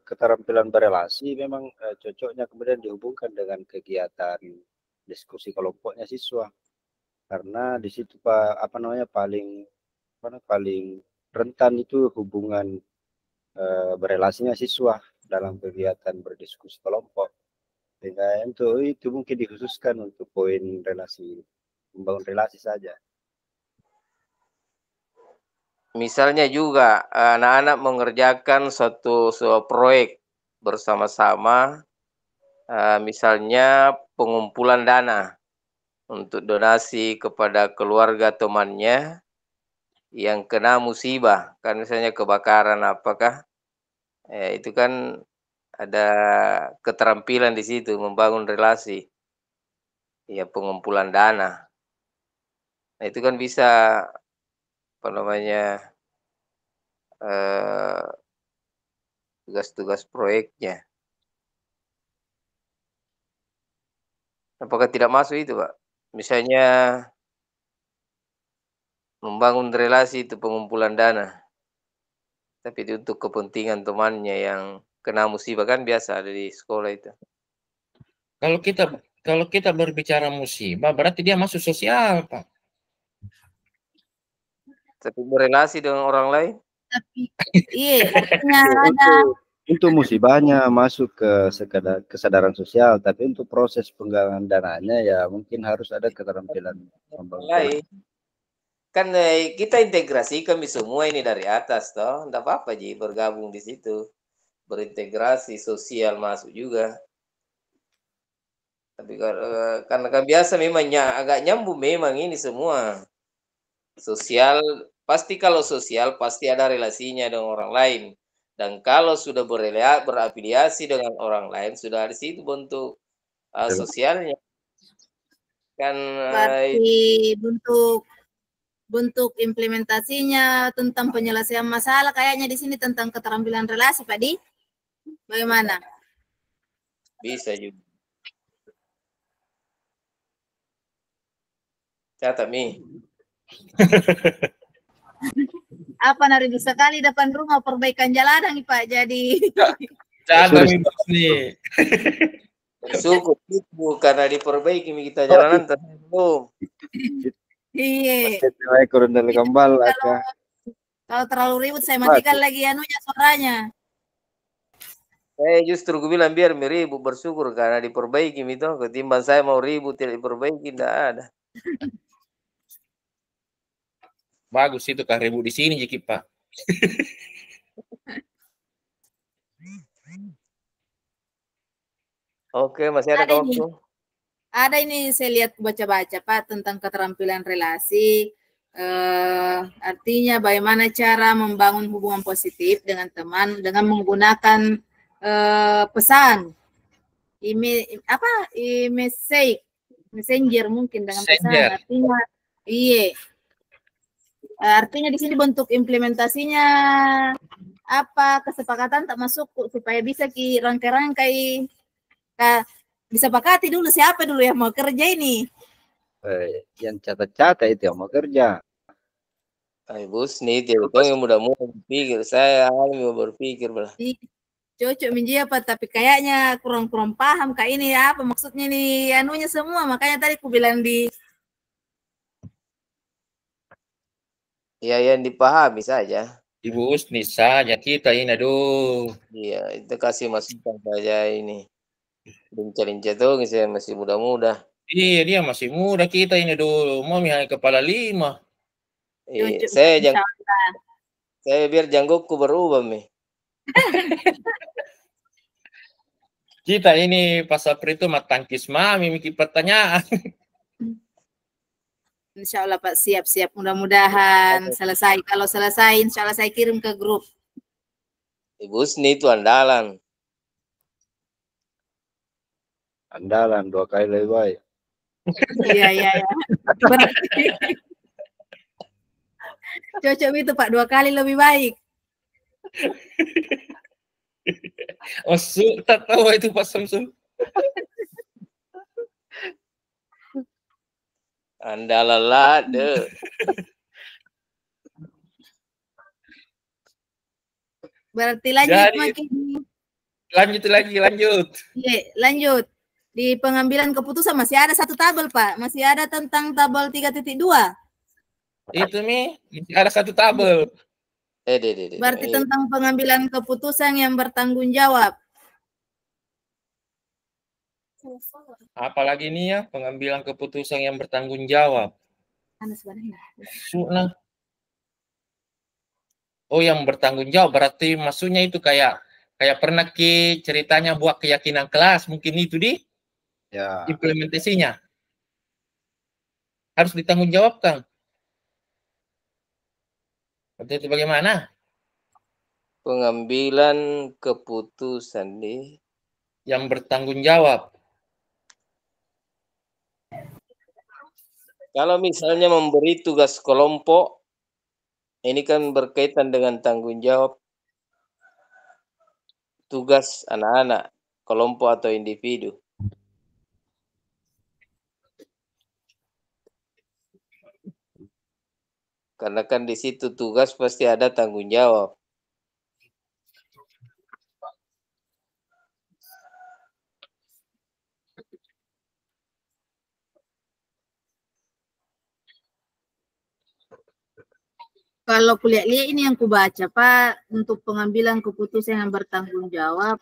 keterampilan berelasi memang cocoknya kemudian dihubungkan dengan kegiatan diskusi kelompoknya siswa, karena di situ Pak paling rentan itu hubungan berelasinya siswa dalam kegiatan berdiskusi kelompok. Sehingga untuk itu mungkin dikhususkan untuk poin relasi, membangun relasi saja. Misalnya juga anak-anak mengerjakan suatu proyek bersama-sama, misalnya pengumpulan dana untuk donasi kepada keluarga temannya yang kena musibah, kan misalnya kebakaran apakah, itu kan ada keterampilan di situ membangun relasi, ya pengumpulan dana. Nah itu kan bisa apa namanya tugas-tugas proyeknya. Apakah tidak masuk itu, Pak? Misalnya membangun relasi itu pengumpulan dana, tapi itu untuk kepentingan temannya yang kena musibah, kan biasa ada di sekolah itu. Kalau kita berbicara musibah berarti dia masuk sosial, Pak. Tapi berelasi dengan orang lain. Tapi iya, ada untuk musibahnya masuk ke kesadaran sosial, tapi untuk proses penggalangan dananya ya mungkin harus ada keterampilan lain. Kan kita integrasikan semua ini dari atas toh, enggak apa-apa Ji bergabung di situ. Berintegrasi sosial masuk juga. Tapi karena kan biasa memangnya agak nyambung memang ini semua. Sosial pasti, kalau sosial pasti ada relasinya dengan orang lain. Dan kalau sudah berafiliasi dengan orang lain, sudah di situ bentuk sosialnya. Kan berarti bentuk implementasinya tentang penyelesaian masalah kayaknya di sini tentang keterampilan relasi, Pak Di. Bagaimana? Bisa juga. Catat Mi. Apa nari bisa kali depan rumah perbaikan jalanan nih Pak, jadi Catat Mi bos nih. Syukur itu karena diperbaiki kita jalanan belum. iya. Kalau terlalu ribut saya matikan lagi anunya suaranya. Saya justru gue bilang biar ribut bersyukur karena diperbaiki itu. Ketimbang saya mau ribut tidak diperbaiki, tidak ada. Bagus itu Kak ribut di sini Jiki Pak. Oke, masih ada waktu? Ada ini saya lihat baca-baca Pak tentang keterampilan relasi. Artinya bagaimana cara membangun hubungan positif dengan teman dengan menggunakan pesan messenger mungkin dengan pesan. Artinya artinya di sini bentuk implementasinya apa kesepakatan tak masuk supaya bisa rangkai-rangkai disepakati dulu siapa dulu yang mau kerja ini. Yang catat-catat itu yang mau kerja. Bos nih tiba-tiba yang muda-muda berpikir, saya mau berpikir belah. Cocok menjadi apa, tapi kayaknya kurang paham kak ini apa maksudnya nih anunya semua, makanya tadi aku bilang di ya yang dipahami saja. Ibu Usni saja kita ini aduh. Iya, itu kasih masukan saja ini. Lincah-lincah tuh saya masih muda-muda. Iya dia masih muda kita ini dulu mau hanya kepala 5. Saya biar janggukku berubah nih. Kita ini pasal itu matangkis mami mikir pertanyaan. Insya Allah Pak siap-siap mudah-mudahan selesai. Kalau selesai insya Allah saya kirim ke grup. Ibu Usni itu andalan. Andalan 2 kali lebih baik. Iya. Cocok itu Pak 2 kali lebih baik. Tak tahu itu Pak Samsul. Andalan deh. Berarti lanjut lanjut lagi. Iya, lanjut. Di pengambilan keputusan masih ada 1 tabel, Pak. Masih ada tentang tabel 3.2. Itu nih, ada 1 tabel. Berarti tentang pengambilan keputusan yang bertanggung jawab. Apalagi nih ya, pengambilan keputusan yang bertanggung jawab. Oh, yang bertanggung jawab berarti maksudnya itu kayak pernah ceritanya buat keyakinan kelas, mungkin itu ya. Implementasinya harus ditanggung jawabkan. Itu bagaimana? Pengambilan keputusan yang bertanggung jawab. Kalau misalnya memberi tugas kelompok, ini kan berkaitan dengan tanggung jawab tugas anak-anak, kelompok atau individu. Karena kan di situ tugas pasti ada tanggung jawab. Kalau kuliah ini yang kubaca Pak, untuk pengambilan keputusan yang bertanggung jawab.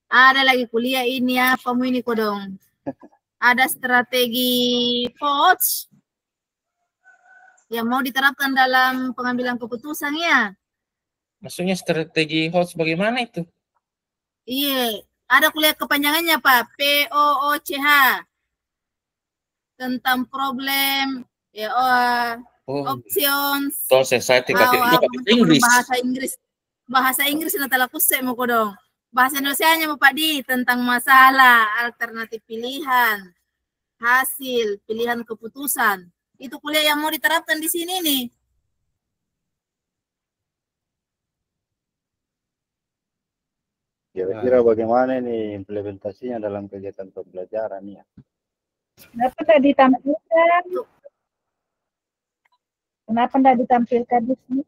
Ada lagi kuliah ini apa mu ini kodong? Ada strategi coach yang mau diterapkan dalam pengambilan keputusan ya. Maksudnya strategi host bagaimana itu? Iya, ada kuliah kepanjangannya Pak, POOCH. Tentang problem options. Entonces saya Inggris. Bahasa Inggris na talakus saya mau kodong. Bahasa Indonesianya mau Pak Di tentang masalah, alternatif pilihan, hasil, pilihan keputusan. Itu kuliah yang mau diterapkan di sini nih. Kira-kira bagaimana ini implementasinya dalam kegiatan pembelajaran ya? Kenapa tidak ditampilkan? Kenapa tidak ditampilkan di sini?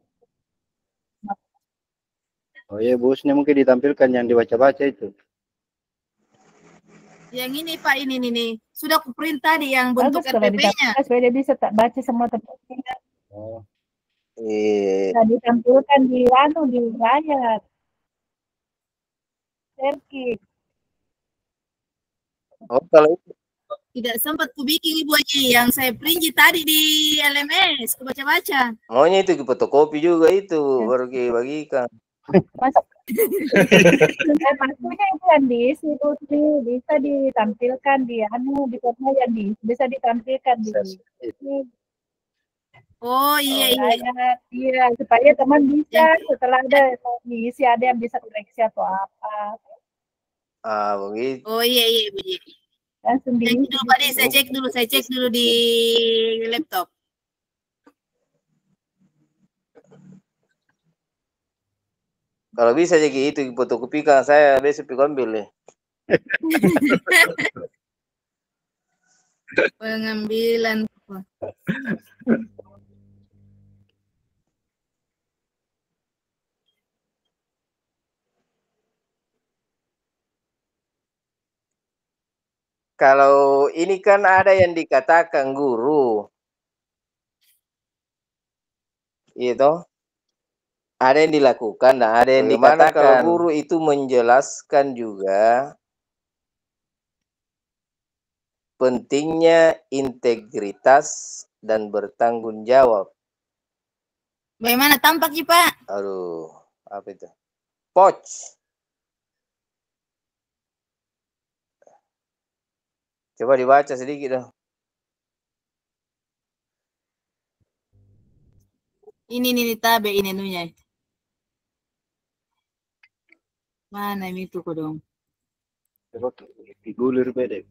Oh iya, busnya mungkin ditampilkan yang dibaca-baca itu. Yang ini Pak, ini sudah aku print tadi yang bentuk RPP-nya. Supaya dia bisa tak baca semua tempatnya. Oh. Sudah ditampilkan di layar. Serki. Oh, kalau itu Tidak sempat ku bikin Ibu Haji yang saya princi tadi di LMS, ku baca-baca. maunya itu fotokopi juga itu baru bagikan. Maksudnya itu yang diisi itu bisa ditampilkan di di kota yang bisa ditampilkan di Oh iya iya supaya teman bisa setelah ada diisi ada yang bisa koreksi atau apa. Begitu. Oh iya Ibu Haji. Langsung Cek dulu Pak, saya cek dulu di laptop. Kalau bisa jadi itu fotokopikan saya besok pergi ambil nih. Pengambilan. Kalau ini kan ada yang dikatakan guru. Itu ada yang dilakukan dan ada yang dikatakan. Kalau guru itu menjelaskan juga pentingnya integritas dan bertanggung jawab. Bagaimana tampak sih Pak? Aduh, apa itu? Poch. Coba dibaca sedikit dong. Ini tabe ini nunya. Mana itu kok dong? Digulir beda.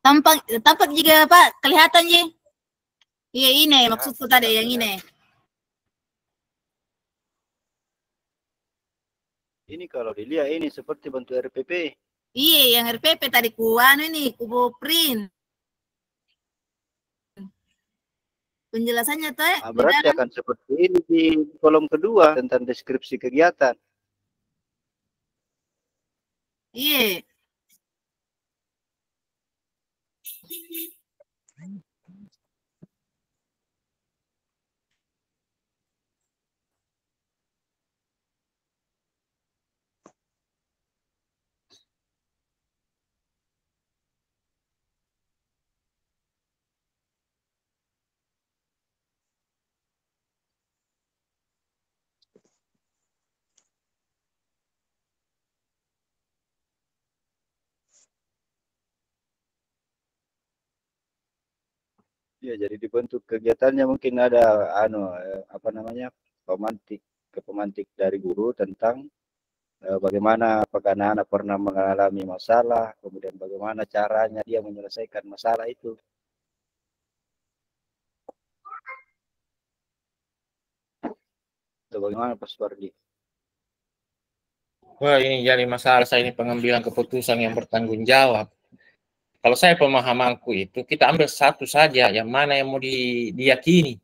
Tampak juga Pak, kelihatan ji. Iya ini maksudku tadi yang ini. Ini kalau dilihat ini seperti bentuk RPP. Iya yang RPP tadi ku anu ini ku print. Penjelasannya tuh Berarti akan seperti ini di kolom kedua tentang deskripsi kegiatan. Iya. Ya, jadi dibentuk kegiatannya mungkin ada apa namanya pemantik dari guru tentang bagaimana apakah anak-anak pernah mengalami masalah, kemudian bagaimana caranya dia menyelesaikan masalah itu. Itu bagaimana Pak Supardi? Wah, ini jadi masalah saya ini pengambilan keputusan yang bertanggung jawab. Kalau saya pemahamanku itu kita ambil satu saja yang mana yang mau diyakini.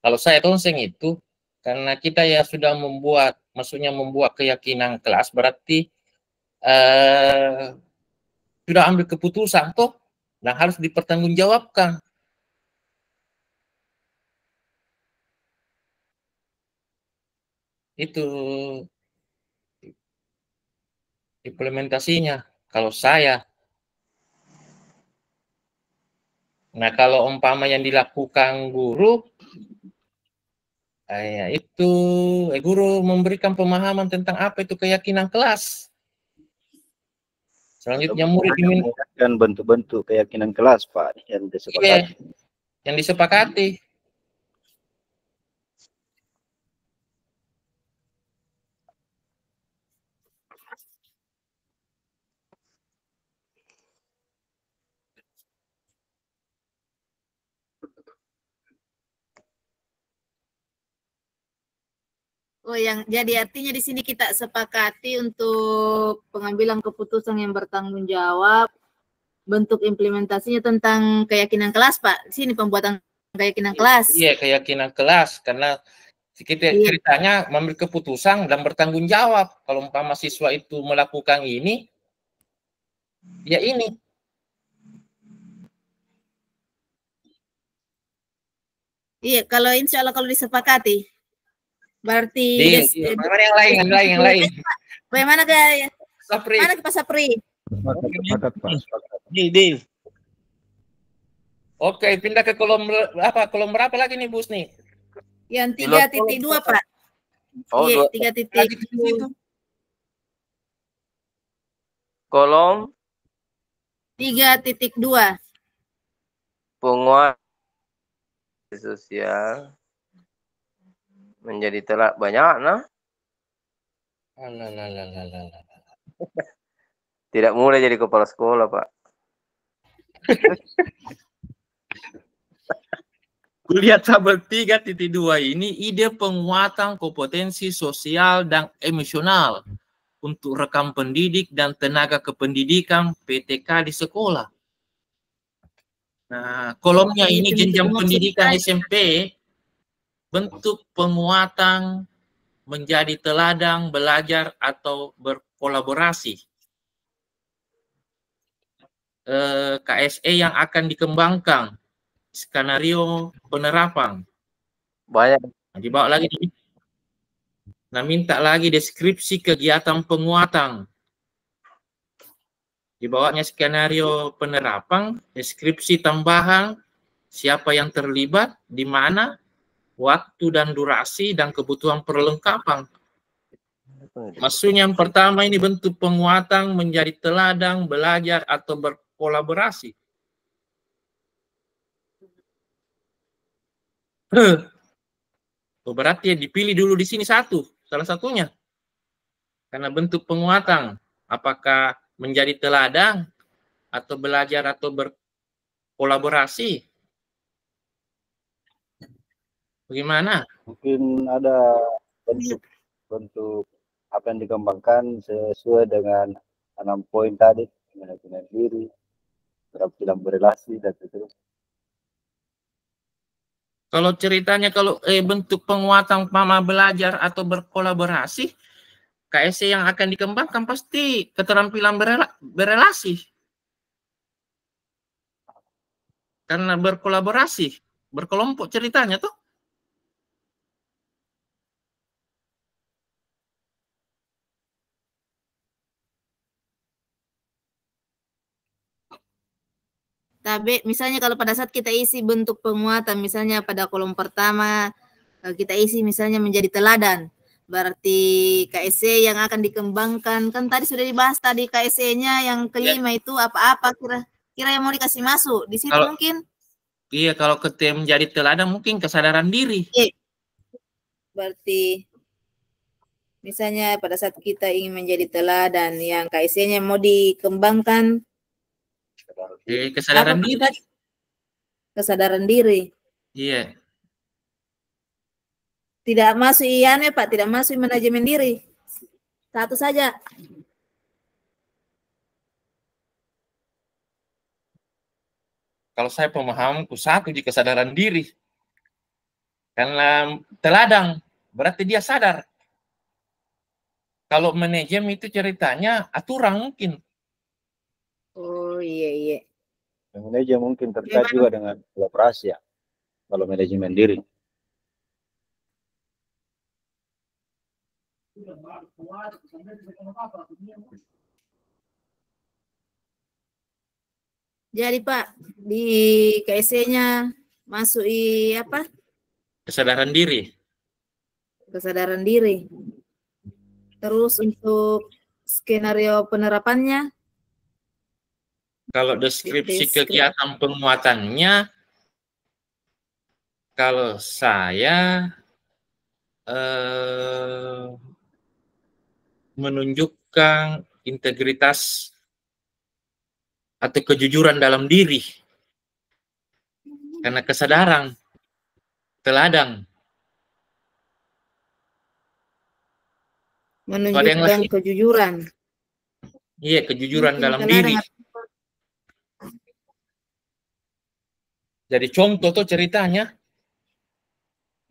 Kalau saya tonseng itu karena kita ya sudah maksudnya membuat keyakinan kelas berarti sudah ambil keputusan toh dan harus dipertanggungjawabkan. Itu implementasinya kalau saya. Nah, kalau umpama yang dilakukan guru, itu guru memberikan pemahaman tentang apa itu keyakinan kelas. Selanjutnya murid dan bentuk-bentuk keyakinan kelas Pak yang disepakati. Yang disepakati. Oh, yang jadi artinya di sini kita sepakati untuk pengambilan keputusan yang bertanggung jawab, bentuk implementasinya tentang keyakinan kelas, Pak. Di sini pembuatan keyakinan kelas. Iya, keyakinan kelas karena kita ceritanya mengambil keputusan dan bertanggung jawab. Kalau umpama siswa itu melakukan ini, ya ini. Iya, kalau insya Allah kalau disepakati, berarti Bagaimana yang lain? bagaimana guys? Sapri. Mana ke Pak Sapri? Sepakat, Pak. Deal. Oke, pindah ke kolom apa? Kolom berapa lagi nih, Bus nih? Yang 3.2 Pak. Oh, Iya, 3.2. Lagi di situ. kolom 3.2. penguatan sosial menjadi telah banyak, nah. Tidak mudah jadi kepala sekolah, Pak. Kuliah tabel 3.2 ini ide penguatan kompetensi sosial dan emosional untuk rekam pendidik dan tenaga kependidikan PTK di sekolah. Nah, kolomnya ini jenjang pendidikan SMP, bentuk penguatan menjadi teladan belajar atau berkolaborasi. KSE yang akan dikembangkan, skenario penerapan. Banyak. Nah, dibawa lagi. Nah, minta lagi deskripsi kegiatan penguatan. Dibawanya skenario penerapan, deskripsi tambahan, siapa yang terlibat, di mana, waktu dan durasi, dan kebutuhan perlengkapan. Maksudnya yang pertama ini bentuk penguatan menjadi teladan, belajar, atau berkolaborasi. Berarti dipilih dulu di sini salah satunya. Karena bentuk penguatan, apakah menjadi teladan, atau belajar, atau berkolaborasi? Bagaimana? Mungkin ada bentuk apa yang dikembangkan sesuai dengan 6 poin tadi, manajemen diri, keterampilan berrelasi, dan seterusnya. Kalau ceritanya kalau bentuk penguatan mama belajar atau berkolaborasi, KSE yang akan dikembangkan pasti keterampilan berrelasi. Karena berkolaborasi, berkelompok ceritanya tuh. Tapi misalnya kalau pada saat kita isi bentuk penguatan, misalnya pada kolom pertama kita isi misalnya menjadi teladan, berarti KSE yang akan dikembangkan, kan tadi sudah dibahas tadi KSE-nya yang kelima itu apa-apa kira yang mau dikasih masuk di situ Kalau, mungkin? Iya, kalau menjadi teladan mungkin kesadaran diri. Iya. Berarti misalnya pada saat kita ingin menjadi teladan, yang KSE-nya mau dikembangkan kesadaran diri. Kesadaran diri. Iya. Tidak masuk IANE Pak, tidak masuk manajemen diri. Satu saja. Kalau saya pemahamanku satu di kesadaran diri. Karena teladan, berarti dia sadar. Kalau manajemen itu ceritanya aturan mungkin. Oh iya. Manajemen mungkin terkait juga dengan kolaborasi ya, kalau manajemen diri. Jadi Pak, di KSE-nya masuk apa? Kesadaran diri. Kesadaran diri. Terus untuk skenario penerapannya? Kalau deskripsi kegiatan penguatannya, kalau saya menunjukkan integritas atau kejujuran dalam diri. Karena kesadaran, teladan. Menunjukkan kejujuran. Iya, kejujuran dalam diri. Jadi contoh tuh ceritanya.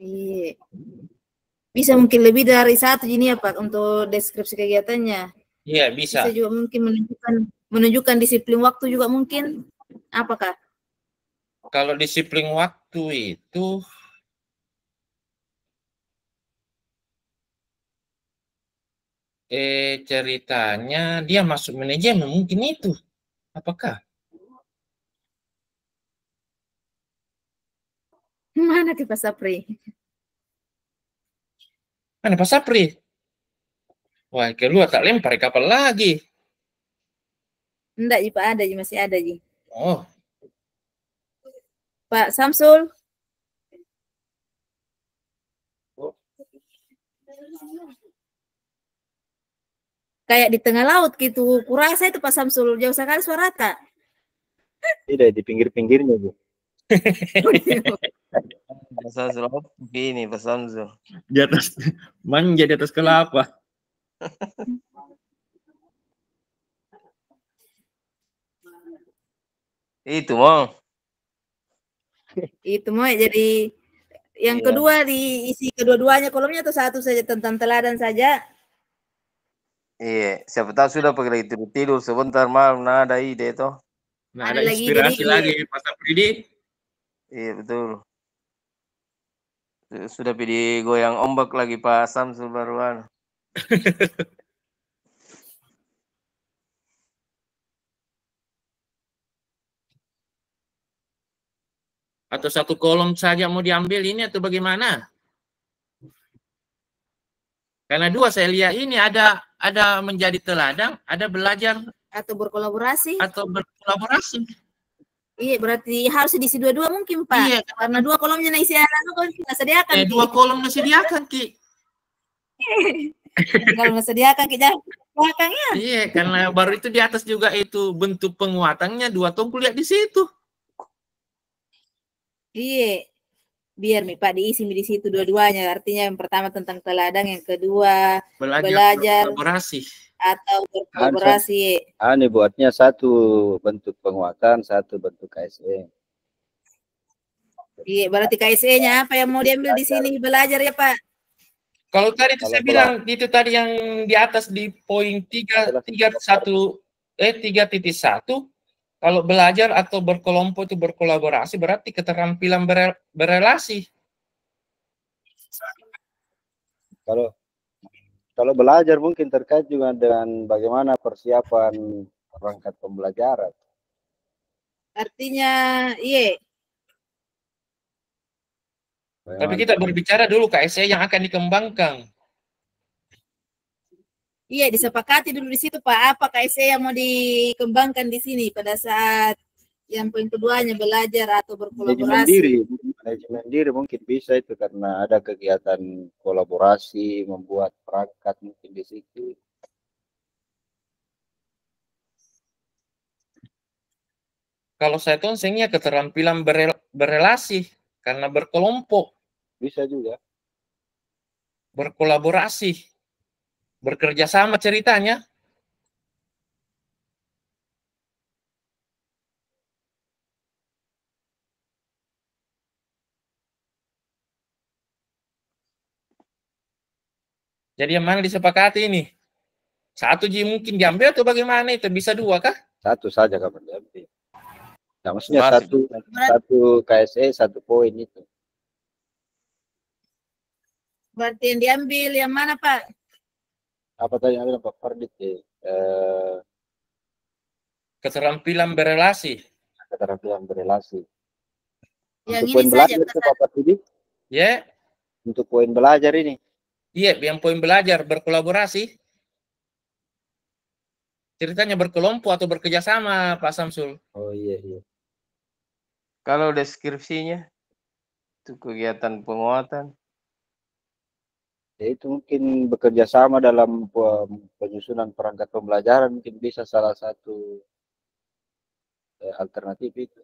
Iya. Bisa mungkin lebih dari satu ini ya Pak untuk deskripsi kegiatannya. Iya, bisa. Bisa juga mungkin menunjukkan disiplin waktu juga mungkin. Apakah? Kalau disiplin waktu itu ceritanya dia masuk manajemen mungkin itu. Apakah? Mana ke Pak Sapri? Mana Pak Sapri? Wah, keluar tak lempar kapal lagi. Enggak, Ji, Pak, ada, Ji, masih ada, Ji. Oh, Pak Samsul. Kayak di tengah laut gitu. Kurasa itu Pak Samsul, jauh sekali suara tak? Tidak, di pinggir-pinggirnya, Bu. Pak Samsul begini, Pak Samsul. di atas manja di atas kelapa. Itu mau. Itu mau jadi yang Iya. kedua diisi kedua-duanya kolomnya atau satu saja tentang teladan saja? Iya, siapa tahu sudah pakai lagi tidur sebentar malam, nah ada ide toh. Nah, Ada ada lagi inspirasi jadi- lagi Pak Sapridi. Iya betul. Sudah pilih goyang ombak lagi Pak Samsul baruan. Atau satu kolom saja mau diambil ini atau bagaimana? Karena dua saya lihat ini ada menjadi teladan, ada belajar Atau berkolaborasi? atau berkolaborasi. Iya, berarti harus diisi dua-dua mungkin, Pak. Iya, Karena dua kolomnya isi anak kan kita sediakan. Ki. dua kolom disediakan, Ki. Kalau nggak sediakan kita belakangnya. Iya, karena baru itu di atas juga itu bentuk penguatannya dua tombol lihat di situ. Iya. Biar nih Pak diisi di situ dua-duanya. Artinya yang pertama tentang teladan, yang kedua belajar berkolaborasi atau berkolaborasi. Ini buatnya satu bentuk penguatan, satu bentuk KSE. Iya, berarti KSE-nya apa yang mau diambil di sini belajar ya Pak? Kalau tadi itu saya bilang itu tadi yang di atas di poin 3.1 kalau belajar atau berkelompok itu berkolaborasi berarti keterampilan berelasi. Kalau belajar mungkin terkait juga dengan bagaimana persiapan perangkat pembelajaran. Artinya, iya. Tapi kita berbicara dulu KSE yang akan dikembangkan. Iya, disepakati dulu di situ Pak, apa KSE yang mau dikembangkan di sini pada saat yang poin keduanya belajar atau berkolaborasi. Manajemen diri mungkin bisa itu karena ada kegiatan kolaborasi, membuat perangkat mungkin di situ. Kalau saya tonsengnya keterampilan berelasi karena berkelompok. Bisa juga. Berkolaborasi. Bekerja sama ceritanya. Jadi yang mana disepakati ini? Satu Ji mungkin diambil atau bagaimana itu? Bisa dua kah? Satu saja kapan diambil. Nah, maksudnya satu KSE, satu poin itu. Berarti yang diambil yang mana Pak? Apa tadi yang bilang Pak Fardit? Keterampilan berelasi. Keterampilan berelasi. Yang untuk ini poin belajar saja itu Pak Fardit? Ya. Untuk poin belajar ini. Iya, yang poin belajar berkolaborasi. Ceritanya berkelompok atau bekerja sama Pak Samsul. Oh iya. Kalau deskripsinya itu kegiatan penguatan. Ya itu mungkin bekerja sama dalam penyusunan perangkat pembelajaran mungkin bisa salah satu alternatif itu.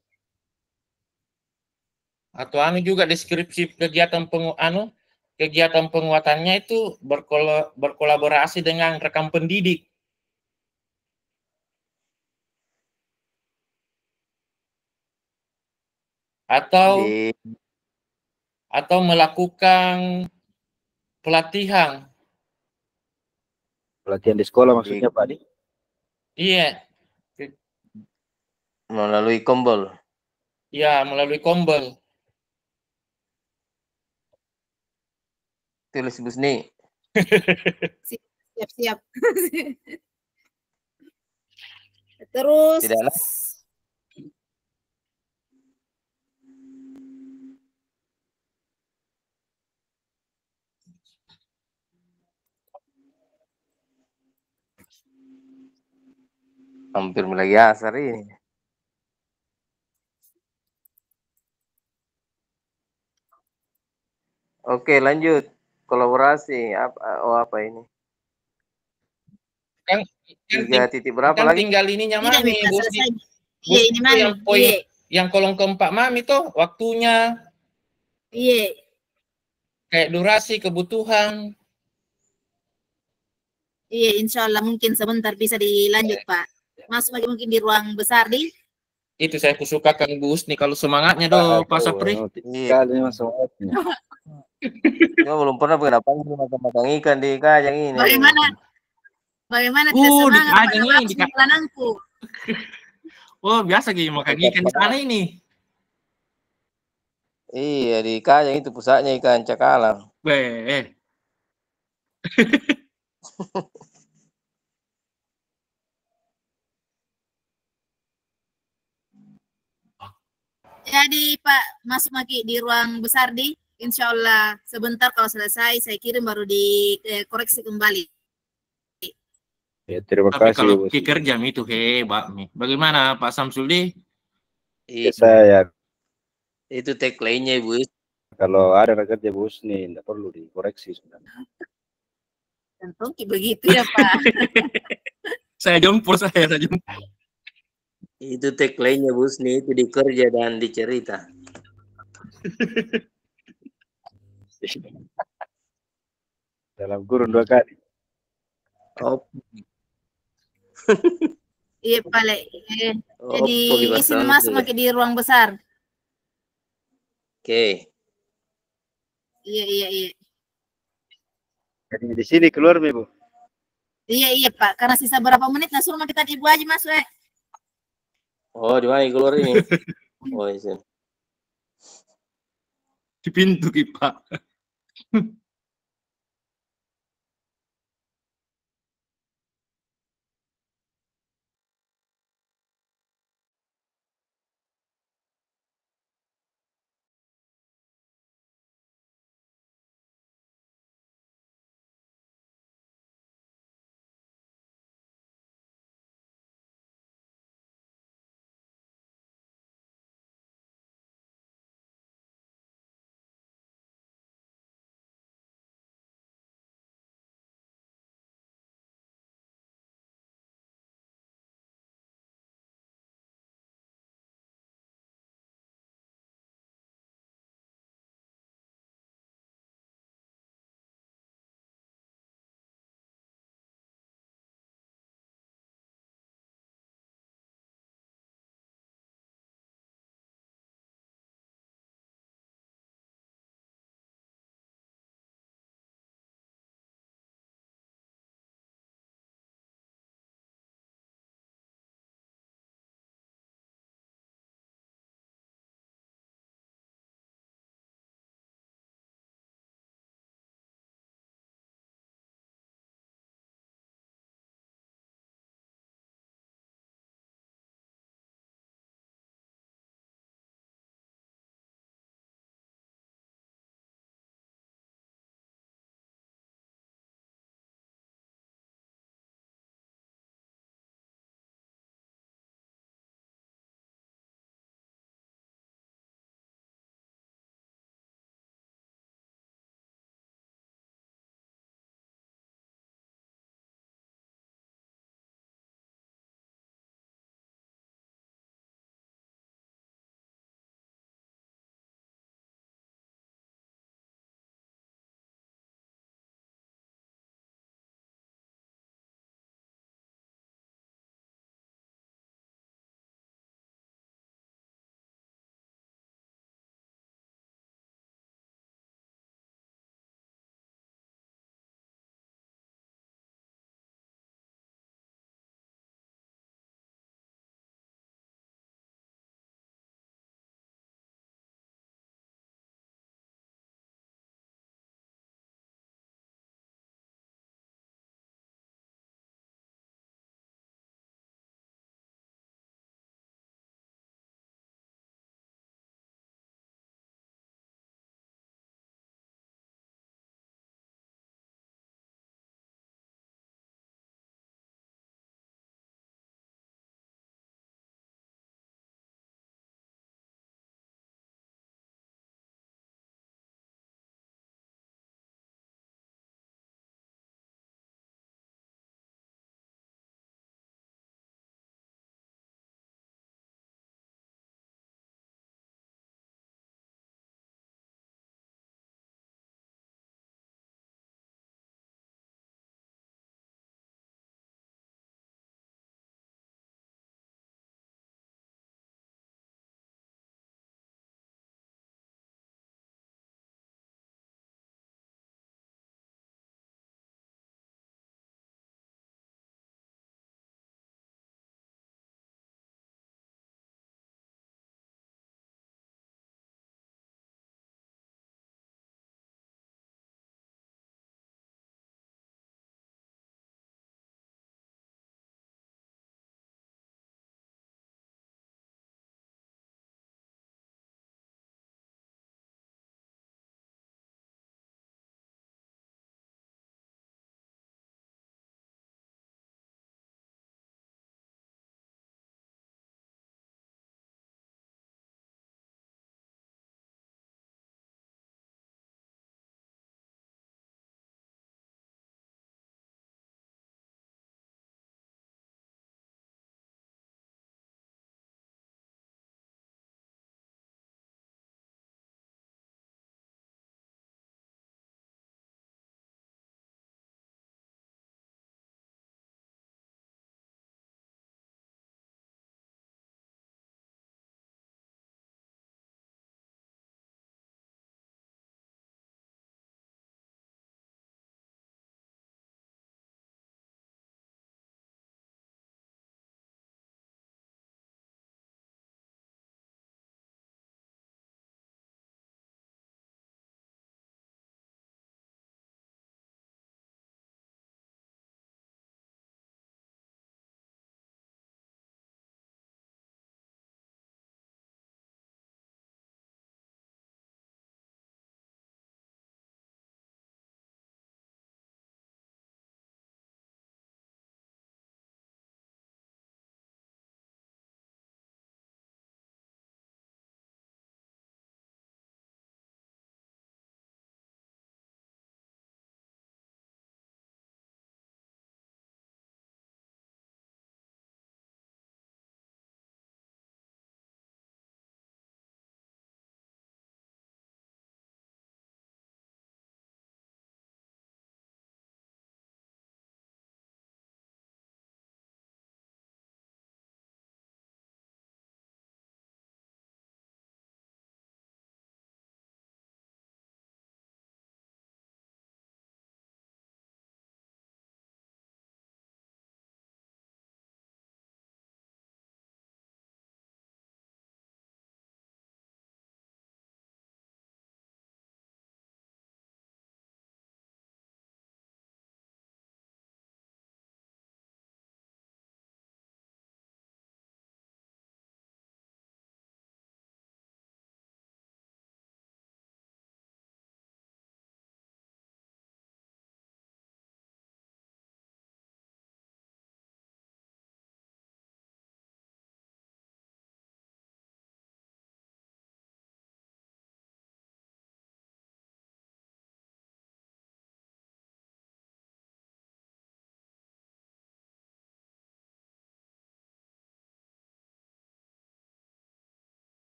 Atau juga deskripsi kegiatan kegiatan penguatannya itu berkolaborasi dengan rekan pendidik. Atau melakukan pelatihan. Pelatihan di sekolah maksudnya Pak Di? Iya. Melalui Kombel. Iya, melalui Kombel. Tulis Busni. Siap-siap. Terus Tidak ada. Hampir mulai asar ini. Oke, lanjut. Kolaborasi apa ini? Kan, Tiga titik berapa kan lagi? tinggal ininya tidak Mami, bisa Bu selesai. Sni. Iya, ini Mami. Yang poin Iya. yang kolom keempat Mami tuh waktunya, Iya. kayak durasi, kebutuhan. Iya, insya Allah mungkin sebentar bisa dilanjut, Pak. Masuk lagi mungkin di ruang besar nih. Itu saya kusukakan Bu Husni kalau semangatnya doh Pak Sapri. Sekali semangatnya. Cuma belum pernah makan ikan di Kajang ini. Bagaimana tidak di semangat Kajang pada ini, di Lanangku. Oh, biasa gitu makan ikan di sana ini. Iya, di Kajang itu pusatnya ikan cakalang. Weh. Jadi Pak, masuk lagi di ruang besar di. Insya Allah sebentar kalau selesai saya kirim baru dikoreksi kembali. Ya, terima Tapi kasih. kalau Bu. kiker jam itu hebat nih. Bagaimana Pak Samsudi? Ya, saya itu tagline-nya Bu. kalau ada kerja Bu Husni tidak perlu dikoreksi sebenarnya. Tentu begitu ya Pak. saya jemput. Itu tagline-nya Bu Husni, itu dikerja dan dicerita. Dalam kurun 2 kali. Oh. Iya Pak. Jadi izin masuk lagi di ruang besar. Oke. Iya. Jadi di sini keluar Bu. Iya Pak, karena sisa berapa menit nah suruh kita Ibu aja masuk Oh, di mana keluar ini? Oh, di sini. Di pintu Pak.